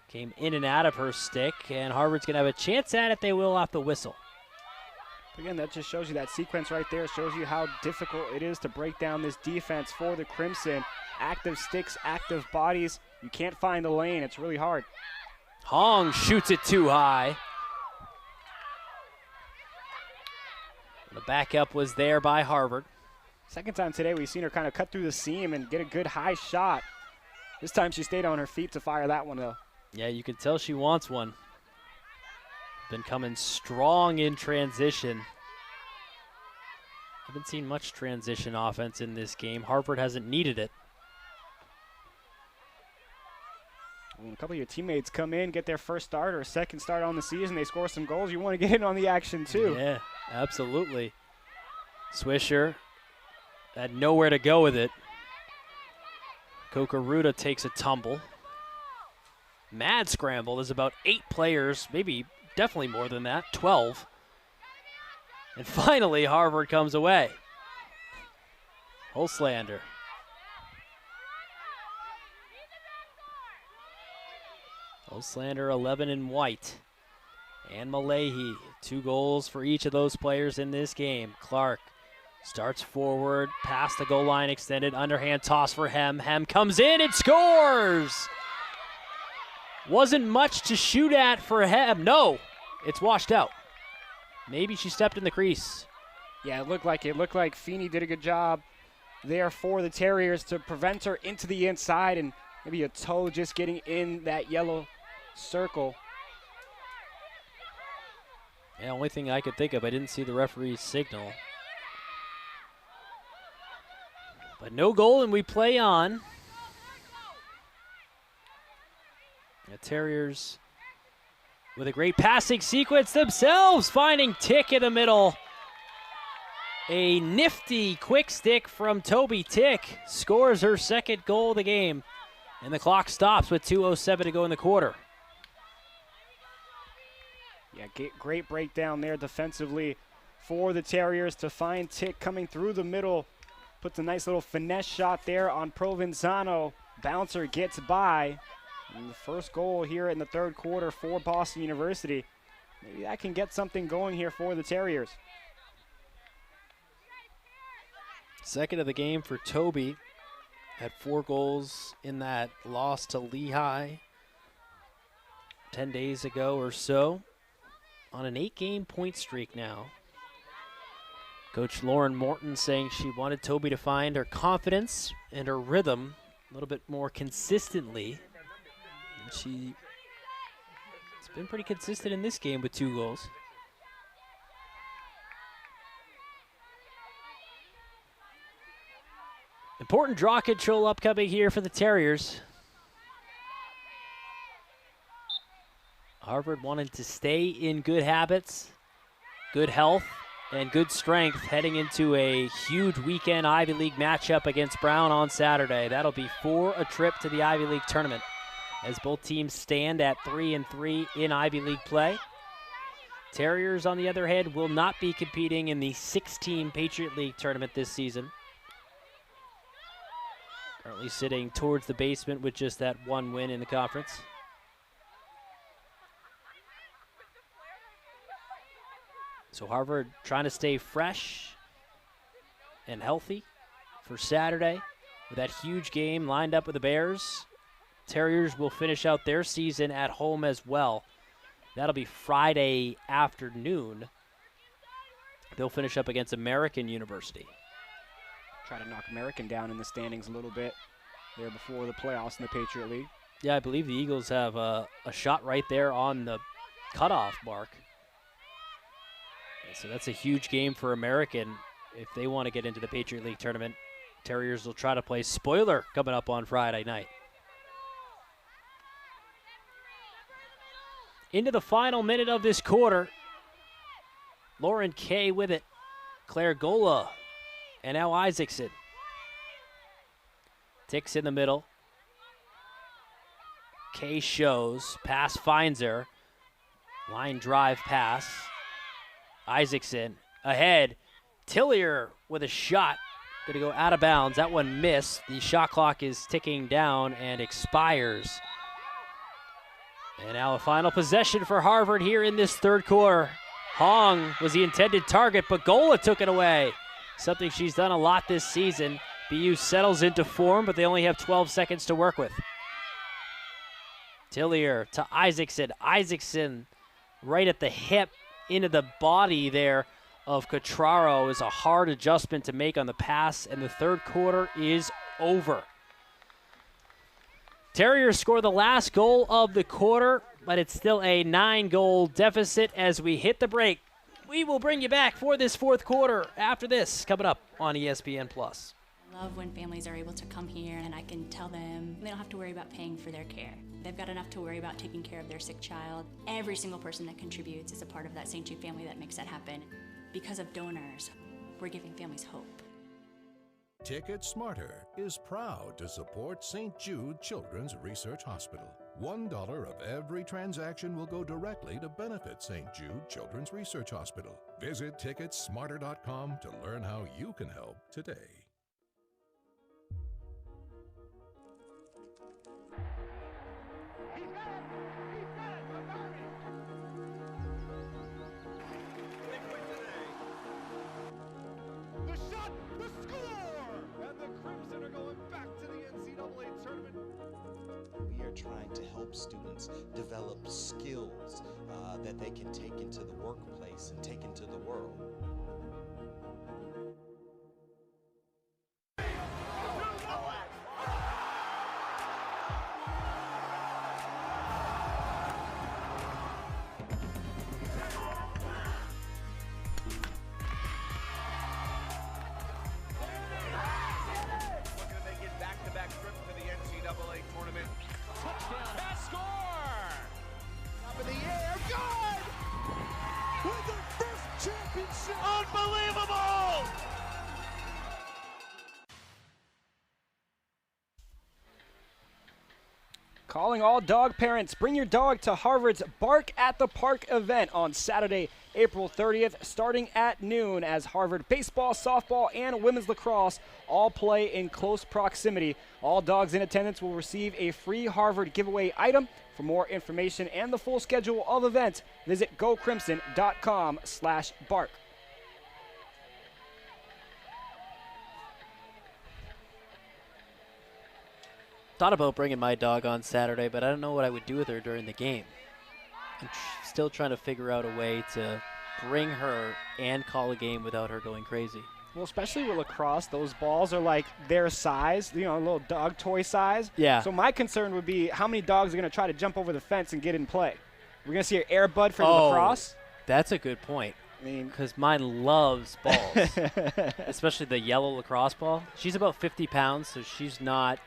Came in and out of her stick, and Harvard's going to have a chance at it. They will off the whistle. Again, that just shows you that sequence right there. Shows you how difficult it is to break down this defense for the Crimson. Active sticks, active bodies. You can't find the lane. It's really hard. Hong shoots it too high. The backup was there by Harvard. Second time today we've seen her kind of cut through the seam and get a good high shot. This time she stayed on her feet to fire that one, though. Yeah, you can tell she wants one. Been coming strong in transition. Haven't seen much transition offense in this game. Harvard hasn't needed it. When a couple of your teammates come in, get their first start or second start on the season, they score some goals, you want to get in on the action too. Yeah, absolutely. Swisher had nowhere to go with it. Kokoruta takes a tumble. Mad scramble. There's about 8 players, maybe definitely more than that, 12. And finally, Harvard comes away. Holslander. Holslander 11 in white. And Malahi, 2 goals for each of those players in this game. Clark starts forward, past the goal line, extended, underhand toss for Hem. Hem comes in and scores! Wasn't much to shoot at for Hem. No, it's washed out. Maybe she stepped in the crease. Yeah, it looked like Feeney did a good job there for the Terriers to prevent her into the inside, and maybe a toe just getting in that yellow circle. Yeah, only thing I could think of, I didn't see the referee's signal. But no goal, and we play on. The Terriers with a great passing sequence themselves, finding Tick in the middle. A nifty quick stick from Toby Tick scores her second goal of the game. And the clock stops with 2:07 to go in the quarter. Yeah, great breakdown there defensively for the Terriers to find Tick coming through the middle. Puts a nice little finesse shot there on Provenzano. Bouncer gets by. And the first goal here in the third quarter for Boston University. Maybe that can get something going here for the Terriers. Second of the game for Toby. Had 4 goals in that loss to Lehigh 10 days ago or so. On an 8-game point streak now. Coach Lauren Morton saying she wanted Toby to find her confidence and her rhythm a little bit more consistently. And she's been pretty consistent in this game with 2 goals. Important draw control upcoming here for the Terriers. Harvard wanted to stay in good habits, good health, and good strength heading into a huge weekend Ivy League matchup against Brown on Saturday. That'll be for a trip to the Ivy League tournament as both teams stand at 3-3 in Ivy League play. Terriers, on the other hand, will not be competing in the 6-team Patriot League tournament this season. Currently sitting towards the basement with just that 1 win in the conference. So Harvard trying to stay fresh and healthy for Saturday with that huge game lined up with the Bears. Terriers will finish out their season at home as well. That'll be Friday afternoon. They'll finish up against American University. Try to knock American down in the standings a little bit there before the playoffs in the Patriot League. Yeah, I believe the Eagles have a shot right there on the cutoff mark. So that's a huge game for American if they want to get into the Patriot League tournament. Terriers will try to play spoiler coming up on Friday night. Into the final minute of this quarter. Lauren Kay with it. Claire Gola and now Isaacson. Tick's in the middle. Kay shows. Pass finds her. Line drive pass. Isaacson ahead. Tillier with a shot. Going to go out of bounds. That one missed. The shot clock is ticking down and expires. And now a final possession for Harvard here in this third quarter. Hong was the intended target, but Gola took it away. Something she's done a lot this season. BU settles into form, but they only have 12 seconds to work with. Tillier to Isaacson. Isaacson right at the hip into the body there of Cotraro is a hard adjustment to make on the pass, and the third quarter is over. Terriers score the last goal of the quarter, but it's still a 9-goal deficit as we hit the break. We will bring you back for this fourth quarter after this, coming up on ESPN+. I love when families are able to come here and I can tell them they don't have to worry about paying for their care. They've got enough to worry about taking care of their sick child. Every single person that contributes is a part of that St. Jude family that makes that happen. Because of donors, we're giving families hope. Ticket Smarter is proud to support St. Jude Children's Research Hospital. $1 of every transaction will go directly to benefit St. Jude Children's Research Hospital. Visit ticketsmarter.com to learn how you can help today. The shot, the score! And the Crimson are going back to the NCAA tournament. We are trying to help students develop skills that they can take into the workplace and take into the world. Calling all dog parents, bring your dog to Harvard's Bark at the Park event on Saturday, April 30th, starting at noon, as Harvard baseball, softball, and women's lacrosse all play in close proximity. All dogs in attendance will receive a free Harvard giveaway item. For more information and the full schedule of events, visit gocrimson.com/bark. Thought about bringing my dog on Saturday, but I don't know what I would do with her during the game. I'm still trying to figure out a way to bring her and call a game without her going crazy. Well, especially with lacrosse, those balls are like their size, a little dog toy size. Yeah. So my concern would be how many dogs are going to try to jump over the fence and get in play. We're going to see an Air Bud for the lacrosse. That's a good point. I mean, because mine loves balls, especially the yellow lacrosse ball. She's about 50 pounds, so she's not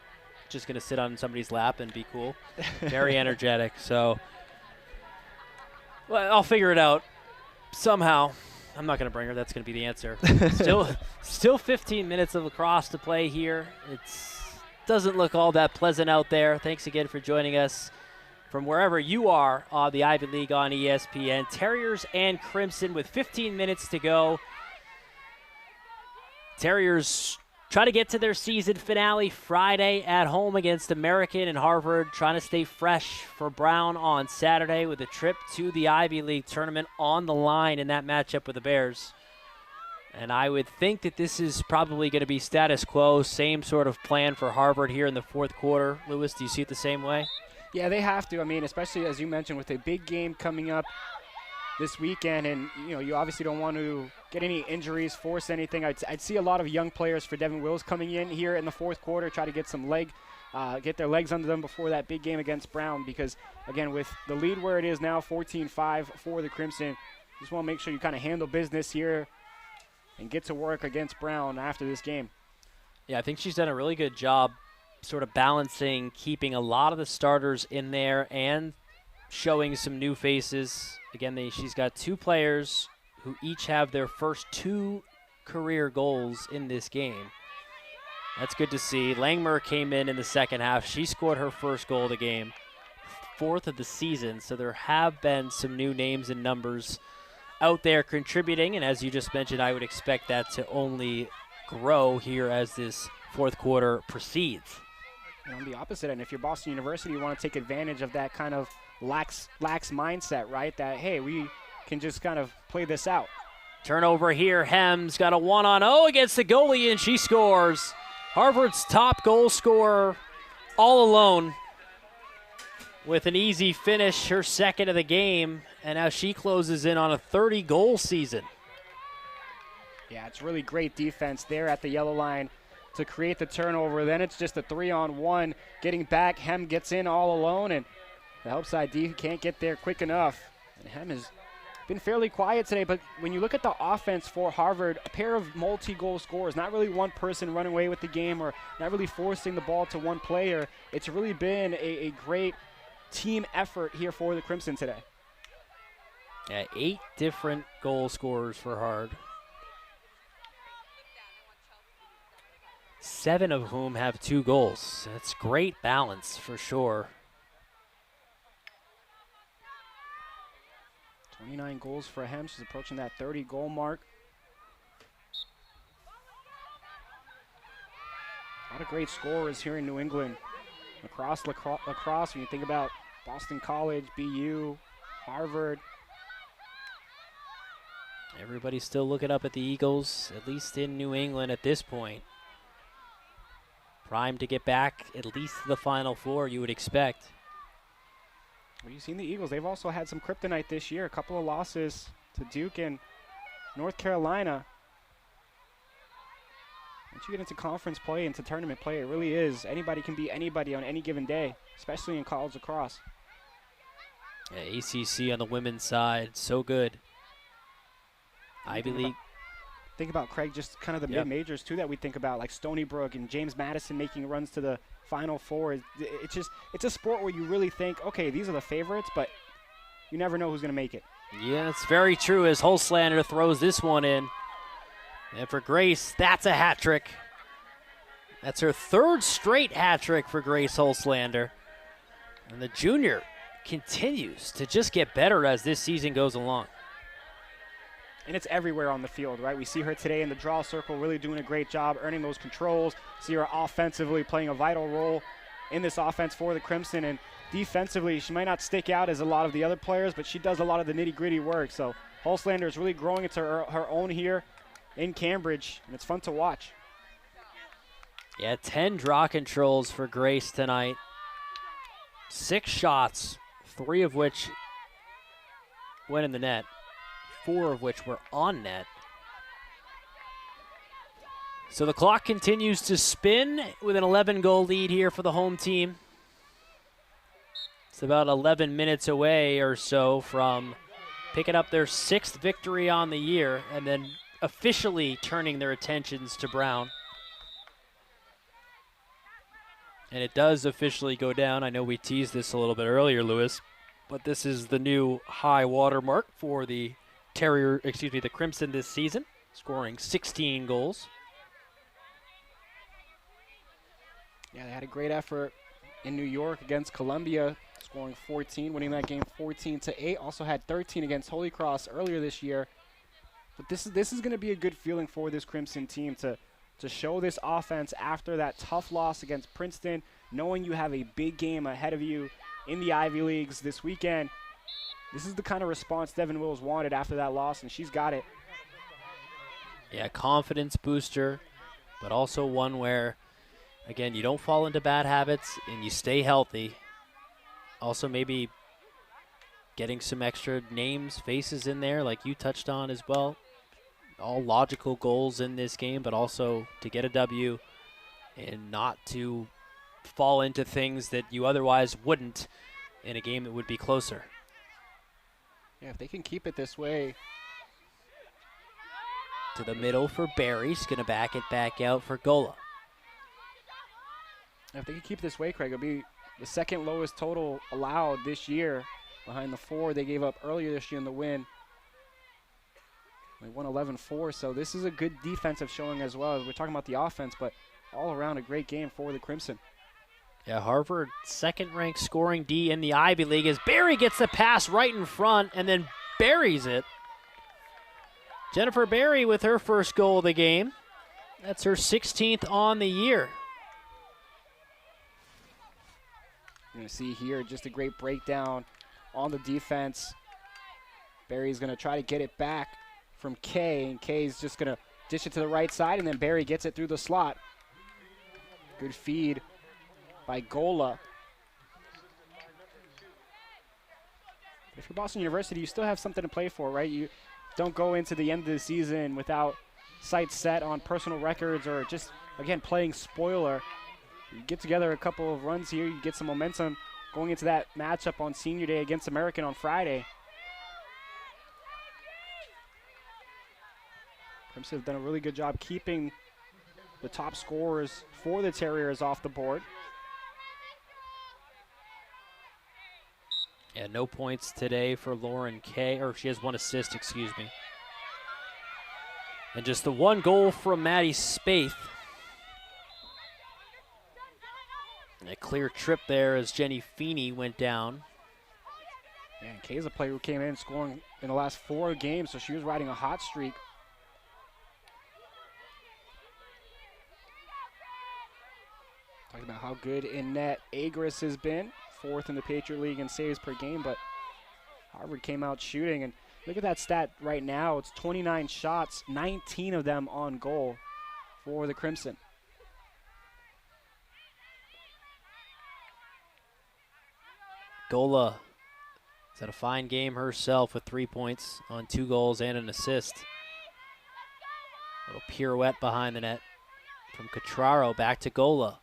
just going to sit on somebody's lap and be cool. Very energetic. So well, I'll figure it out somehow. I'm not going to bring her. That's going to be the answer. Still 15 minutes of lacrosse to play here. It doesn't look all that pleasant out there. Thanks again for joining us from wherever you are on the Ivy League on ESPN. Terriers and Crimson with 15 minutes to go. Terriers try to get to their season finale Friday at home against American and Harvard, trying to stay fresh for Brown on Saturday with a trip to the Ivy League tournament on the line in that matchup with the Bears. And I would think that this is probably going to be status quo, same sort of plan for Harvard here in the fourth quarter. Lewis, do you see it the same way? Yeah, they have to. I mean, especially as you mentioned with a big game coming up this weekend, and you obviously don't want to get any injuries, force anything. I'd see a lot of young players for Devin Wills coming in here in the fourth quarter, try to get get their legs under them before that big game against Brown, because again, with the lead where it is now, 14-5 for the Crimson, just want to make sure you kind of handle business here and get to work against Brown after this game. Yeah, I think she's done a really good job sort of balancing, keeping a lot of the starters in there and showing some new faces. Again, she's got two players who each have their first 2 career goals in this game. That's good to see. Langmer came in the second half. She scored her first goal of the game, 4th of the season. So there have been some new names and numbers out there contributing. And as you just mentioned, I would expect that to only grow here as this fourth quarter proceeds. And on the opposite end, if you're Boston University, you want to take advantage of that kind of lax mindset, right? That, hey, we can just kind of play this out. Turnover here. Hems got a 1-on-0 against the goalie, and she scores. Harvard's top goal scorer all alone with an easy finish, her second of the game, and now she closes in on a 30-goal season. Yeah, it's really great defense there at the yellow line to create the turnover. Then it's just a 3-on-1. Getting back, Hem gets in all alone, and the help side D can't get there quick enough. And Hem has been fairly quiet today, but when you look at the offense for Harvard, a pair of multi-goal scorers, not really one person running away with the game or not really forcing the ball to one player. It's really been a great team effort here for the Crimson today. Yeah, 8 different goal scorers for Harvard. 7 of whom have 2 goals. That's great balance for sure. 29 goals for Hem. She's approaching that 30-goal mark. A lot of great scorers here in New England. Lacrosse, when you think about Boston College, BU, Harvard. Everybody's still looking up at the Eagles, at least in New England at this point. Primed to get back at least to the Final Four, you would expect. Well, you've seen the Eagles. They've also had some kryptonite this year. A couple of losses to Duke and North Carolina. Once you get into conference play, into tournament play, it really is. Anybody can beat anybody on any given day, especially in college lacrosse. Yeah, ACC on the women's side, so good. Ivy League. Think about, Craig, just kind of the mid-majors, too, that we think about, like Stony Brook and James Madison making runs to the Final Four. It's a sport where you really think, okay, these are the favorites, but you never know who's going to make it. Yeah, it's very true as Holslander throws this one in. And for Grace, that's a hat trick. That's her 3rd straight hat trick for Grace Holslander. And the junior continues to just get better as this season goes along. And it's everywhere on the field, right? We see her today in the draw circle really doing a great job earning those controls. See her offensively playing a vital role in this offense for the Crimson. And defensively, she might not stick out as a lot of the other players, but she does a lot of the nitty-gritty work. So Holslander is really growing into her own here in Cambridge, and it's fun to watch. Yeah, 10 draw controls for Grace tonight. 6 shots, 3 of which went in the net, 4 of which were on net. So the clock continues to spin with an 11-goal lead here for the home team. It's about 11 minutes away or so from picking up their 6th victory on the year and then officially turning their attentions to Brown. And it does officially go down. I know we teased this a little bit earlier, Lewis, but this is the new high water mark for the Crimson this season, scoring 16 goals. Yeah, they had a great effort in New York against Columbia, scoring 14, winning that game 14-8. Also had 13 against Holy Cross earlier this year. But this is going to be a good feeling for this Crimson team to show this offense after that tough loss against Princeton, knowing you have a big game ahead of you in the Ivy Leagues this weekend. This is the kind of response Devin Wills wanted after that loss, and she's got it. Yeah, confidence booster, but also one where, again, you don't fall into bad habits and you stay healthy. Also maybe getting some extra names, faces in there like you touched on as well. All logical goals in this game, but also to get a W and not to fall into things that you otherwise wouldn't in a game that would be closer. Yeah, if they can keep it this way. To the middle for Barry. She's going to back it back out for Gola. If they can keep it this way, Craig, it'll be the second lowest total allowed this year behind the 4 they gave up earlier this year in the win. They won 11-4, so this is a good defensive showing as well. We're talking about the offense, but all around a great game for the Crimson. Yeah, Harvard second-ranked scoring D in the Ivy League as Barry gets the pass right in front and then buries it. Jennifer Barry with her first goal of the game. That's her 16th on the year. You're going to see here just a great breakdown on the defense. Barry's going to try to get it back from Kay, and Kay's just going to dish it to the right side, and then Barry gets it through the slot. Good feed by Gola. If you're Boston University, you still have something to play for, right? You don't go into the end of the season without sights set on personal records or just, again, playing spoiler. You get together a couple of runs here, you get some momentum going into that matchup on Senior Day against American on Friday. Crimson have done a really good job keeping the top scorers for the Terriers off the board. Yeah, no points today for Lauren Kay, or she has 1 assist, excuse me. And just the 1 goal from Maddie Spate. And a clear trip there as Jenny Feeney went down. And Kay's a player who came in scoring in the last 4 games, so she was riding a hot streak. Talking about how good in net Agris has been, 4th in the Patriot League in saves per game, but Harvard came out shooting, and look at that stat right now. It's 29 shots, 19 of them on goal for the Crimson. Gola has had a fine game herself with 3 points on 2 goals and an assist. Little pirouette behind the net from Catraro back to Gola.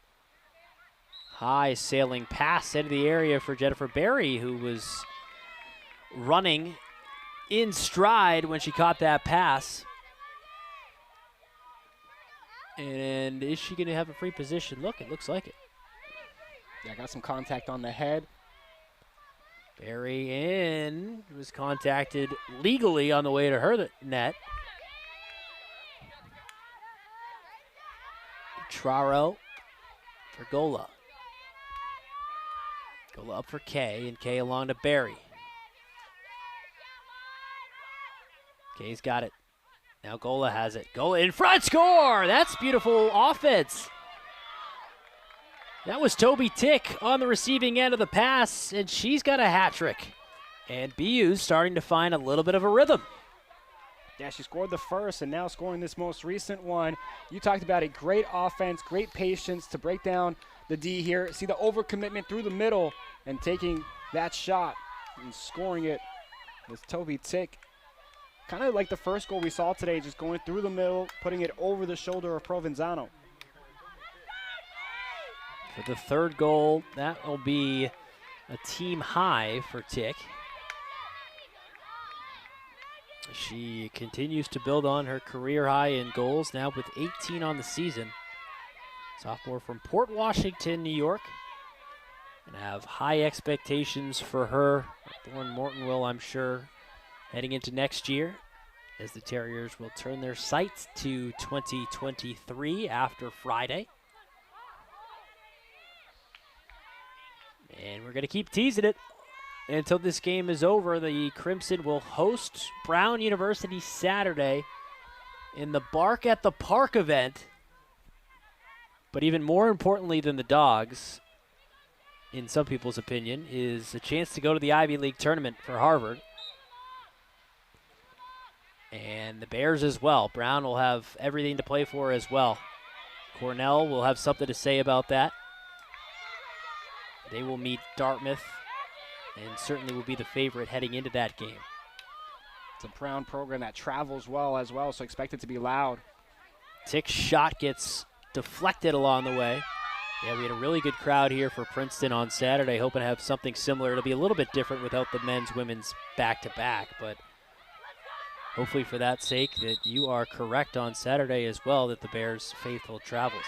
High sailing pass into the area for Jennifer Barry, who was running in stride when she caught that pass. And is she going to have a free position? Look, it looks like it. Yeah, got some contact on the head. Barry in, was contacted legally on the way to her net. Traro for Gola. Gola up for Kay, and Kay along to Barry. Kay's got it. Now Gola has it. Gola in front, score! That's beautiful offense. That was Toby Tick on the receiving end of the pass, and she's got a hat trick. And BU's starting to find a little bit of a rhythm. Yeah, she scored the first and now scoring this most recent one. You talked about it. Great offense, great patience to break down the D here. See the overcommitment through the middle and taking that shot and scoring it with Toby Tick. Kind of like the first goal we saw today, just going through the middle, putting it over the shoulder of Provenzano. For the third goal, that will be a team high for Tick. She continues to build on her career high in goals, now with 18 on the season. Sophomore from Port Washington, New York. And have high expectations for her. Thorne Mortonville, I'm sure, heading into next year, as the Terriers will turn their sights to 2023 after Friday. And we're going to keep teasing it until this game is over. The Crimson will host Brown University Saturday in the Bark at the Park event. But even more importantly than the Dogs, in some people's opinion, is a chance to go to the Ivy League tournament for Harvard. And the Bears as well. Brown will have everything to play for as well. Cornell will have something to say about that. They will meet Dartmouth and certainly will be the favorite heading into that game. It's a Brown program that travels well as well, so expect it to be loud. Tick's shot gets deflected along the way. Yeah, we had a really good crowd here for Princeton on Saturday, hoping to have something similar. It'll be a little bit different without the men's, women's back-to-back, but hopefully for that sake that you are correct on Saturday as well, that the Bears faithful travels.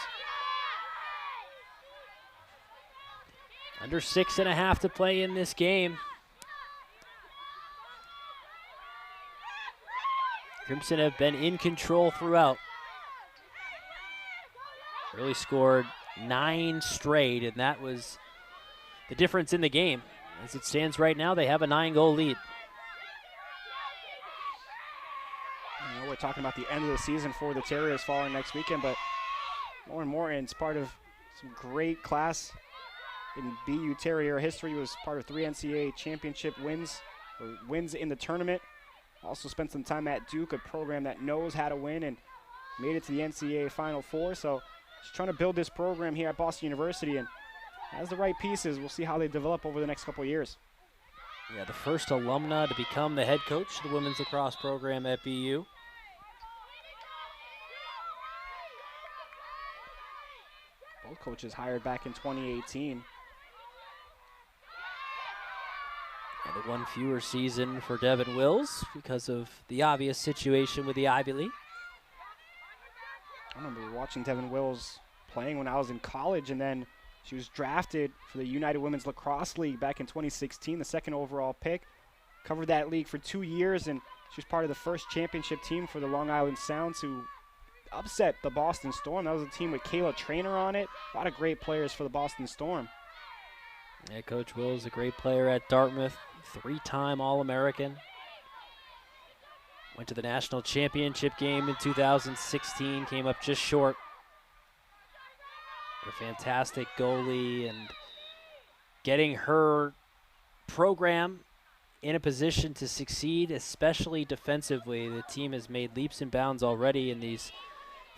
Under 6.5 to play in this game. Crimson have been in control throughout. Really scored 9 straight, and that was the difference in the game. As it stands right now, they have a 9-goal lead. I know we're talking about the end of the season for the Terriers following next weekend, but more and more, and it's part of some great class in BU Terrier history. Was part of 3 NCAA championship wins, or wins in the tournament. Also spent some time at Duke, a program that knows how to win and made it to the NCAA Final Four. So just trying to build this program here at Boston University and has the right pieces. We'll see how they develop over the next couple of years. Yeah, the first alumna to become the head coach of the women's lacrosse program at BU. Both coaches hired back in 2018. And a one fewer season for Devin Wills because of the obvious situation with the Ivy League. I remember watching Devin Wills playing when I was in college, and then she was drafted for the United Women's Lacrosse League back in 2016, the 2nd overall pick. Covered that league for 2 years, and she was part of the first championship team for the Long Island Sounds, who upset the Boston Storm. That was a team with Kayla Traynor on it. A lot of great players for the Boston Storm. Yeah, Coach Wills, a great player at Dartmouth, 3-time All-American. Went to the national championship game in 2016, came up just short. A fantastic goalie, and getting her program in a position to succeed, especially defensively. The team has made leaps and bounds already in these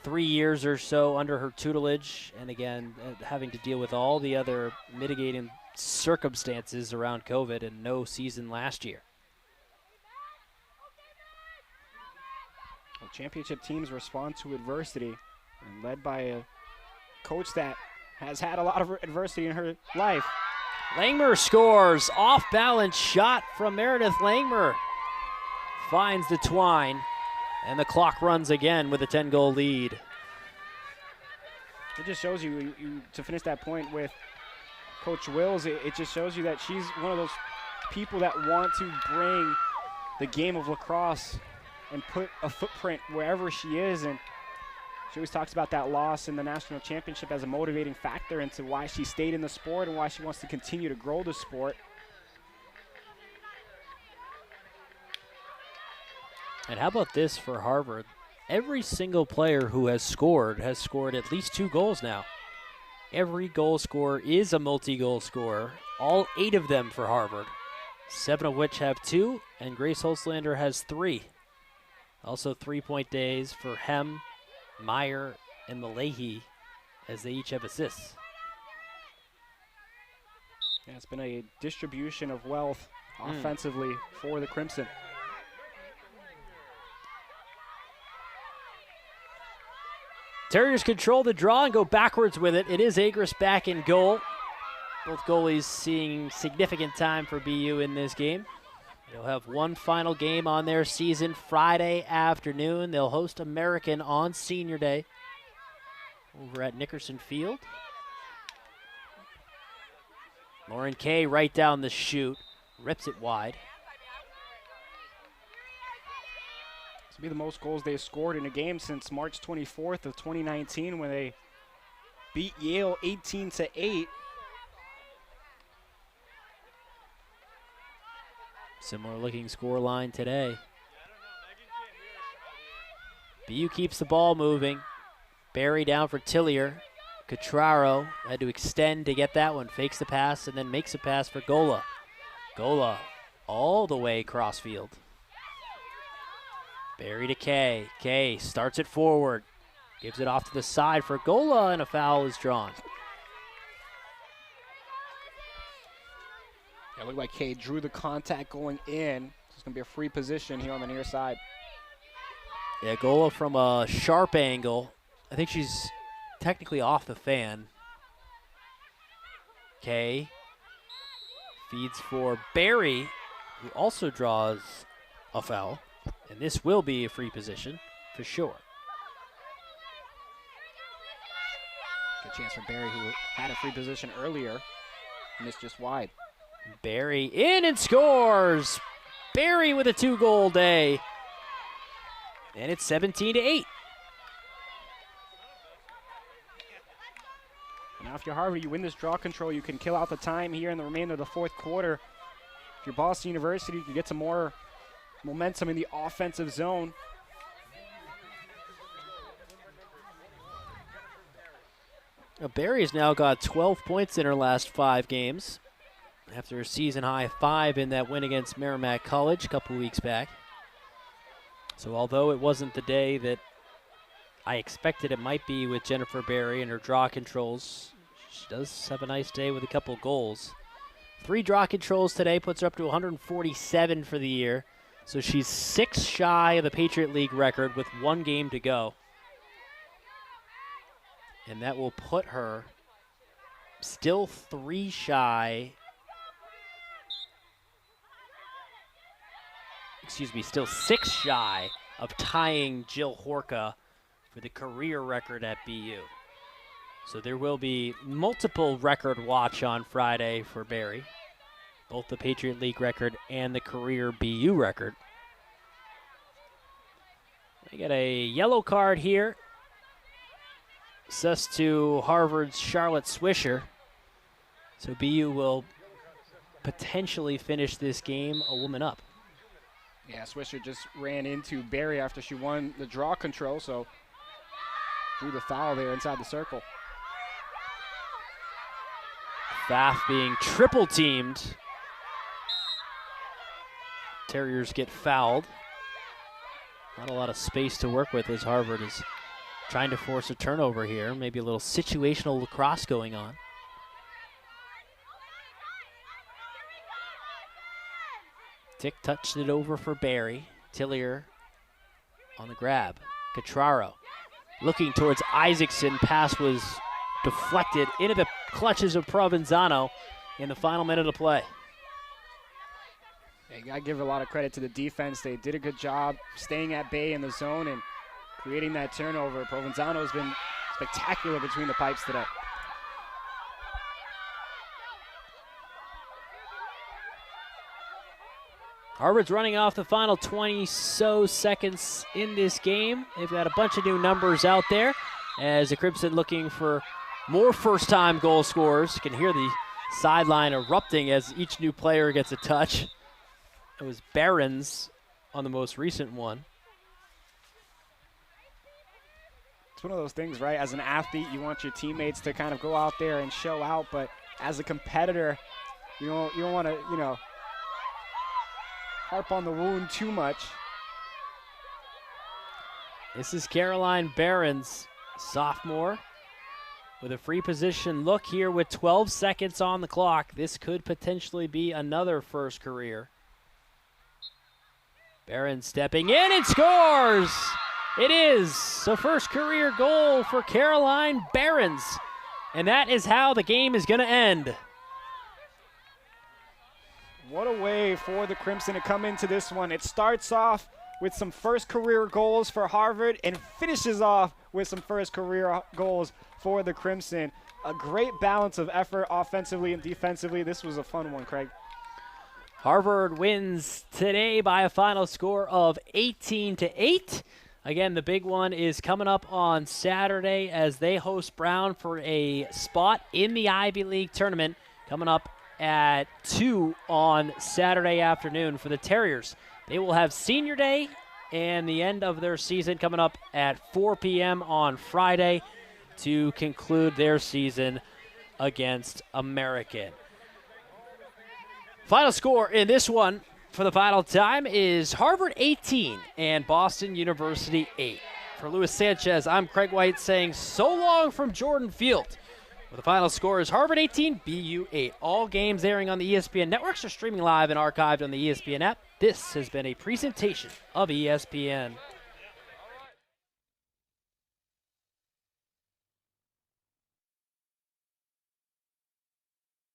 3 years or so under her tutelage, and again, having to deal with all the other mitigating circumstances around COVID and no season last year. Well, championship teams respond to adversity, and led by a coach that has had a lot of adversity in her life. Langmer scores. Off-balance shot from Meredith Langmer. Finds the twine, and the clock runs again with a 10-goal lead. It just shows you to finish that point with Coach Wills, it just shows you that she's one of those people that want to bring the game of lacrosse and put a footprint wherever she is. And She always talks about that loss in the national championship as a motivating factor into why she stayed in the sport and why she wants to continue to grow the sport. And how about this for Harvard? Every single player who has scored at least 2 goals now. Every goal scorer is a multi-goal scorer. All 8 of them for Harvard. 7 of which have 2, and Grace Holzlander has 3. Also 3-point days for Hem, Meyer, and Malahi as they each have assists. Yeah, it's been a distribution of wealth offensively for the Crimson. Terriers control the draw and go backwards with it. It is Agris back in goal. Both goalies seeing significant time for BU in this game. They'll have one final game on their season Friday afternoon. They'll host American on Senior Day over at Nickerson Field. Lauren Kay right down the chute, rips it wide. This will be the most goals they've scored in a game since March 24th of 2019 when they beat Yale 18-8. Similar looking score line today. BU keeps the ball moving. Barry down for Tillier. Catraro had to extend to get that one. Fakes the pass and then makes a pass for Gola. Gola all the way cross field. Barry to Kay. Kay starts it forward. Gives it off to the side for Gola, and a foul is drawn. It looked like Kay drew the contact going in. It's going to be a free position here on the near side. Yeah, Gola from a sharp angle. I think she's technically off the fan. Kay feeds for Barry, who also draws a foul. And this will be a free position for sure. Good chance for Barry, who had a free position earlier. Missed just wide. Barry in and scores. Barry with a 2-goal day. And it's 17-8. Now if you're Harvard, you win this draw control, you can kill out the time here in the remainder of the fourth quarter. If you're Boston University, you can get some more momentum in the offensive zone. Now Barry's now got 12 points in her last 5 games after a season-high 5 in that win against Merrimack College a couple weeks back. So although it wasn't the day that I expected it might be with Jennifer Barry and her draw controls, she does have a nice day with a couple goals. 3 draw controls today puts her up to 147 for the year. So she's 6 shy of the Patriot League record with 1 game to go. And that will put her still 3 shy. Still 6 shy of tying Jill Horka for the career record at BU. So there will be multiple record watch on Friday for Barry. Both the Patriot League record and the career BU record. We got a yellow card here. Assessed to Harvard's Charlotte Swisher. So BU will potentially finish this game a woman up. Yeah, Swisher just ran into Barry after she won the draw control, so drew the foul there inside the circle. Pfaff being triple teamed. Terriers get fouled. Not a lot of space to work with as Harvard is trying to force a turnover here. Maybe a little situational lacrosse going on. Tick touched it over for Barry. Tillier on the grab. Catraro looking towards Isaacson. Pass was deflected into the clutches of Provenzano in the final minute of play. Yeah, you got to give a lot of credit to the defense. They did a good job staying at bay in the zone and creating that turnover. Provenzano has been spectacular between the pipes today. Harvard's running off the final 20 so seconds in this game. They've got a bunch of new numbers out there as the Crimson looking for more first-time goal scorers. You can hear the sideline erupting as each new player gets a touch. It was Barons on the most recent one. It's one of those things, right? As an athlete, you want your teammates to kind of go out there and show out, but as a competitor, you don't want to, harp on the wound too much. This is Caroline Barons, sophomore, with a free position look here with 12 seconds on the clock. This could potentially be another first career. Barons stepping in and scores! It is. So first career goal for Caroline Barons. And that is how the game is going to end. What a way for the Crimson to come into this one. It starts off with some first career goals for Harvard and finishes off with some first career goals for the Crimson. A great balance of effort offensively and defensively. This was a fun one, Craig. Harvard wins today by a final score of 18-8. Again, the big one is coming up on Saturday as they host Brown for a spot in the Ivy League tournament coming up at 2 on Saturday afternoon for the Terriers. They will have senior day and the end of their season coming up at 4 p.m. on Friday to conclude their season against American. Final score in this one for the final time is Harvard 18 and Boston University 8. For Luis Sanchez, I'm Craig White saying so long from Jordan Field. Well, the final score is Harvard 18, BU 8. All games airing on the ESPN networks are streaming live and archived on the ESPN app. This has been a presentation of ESPN.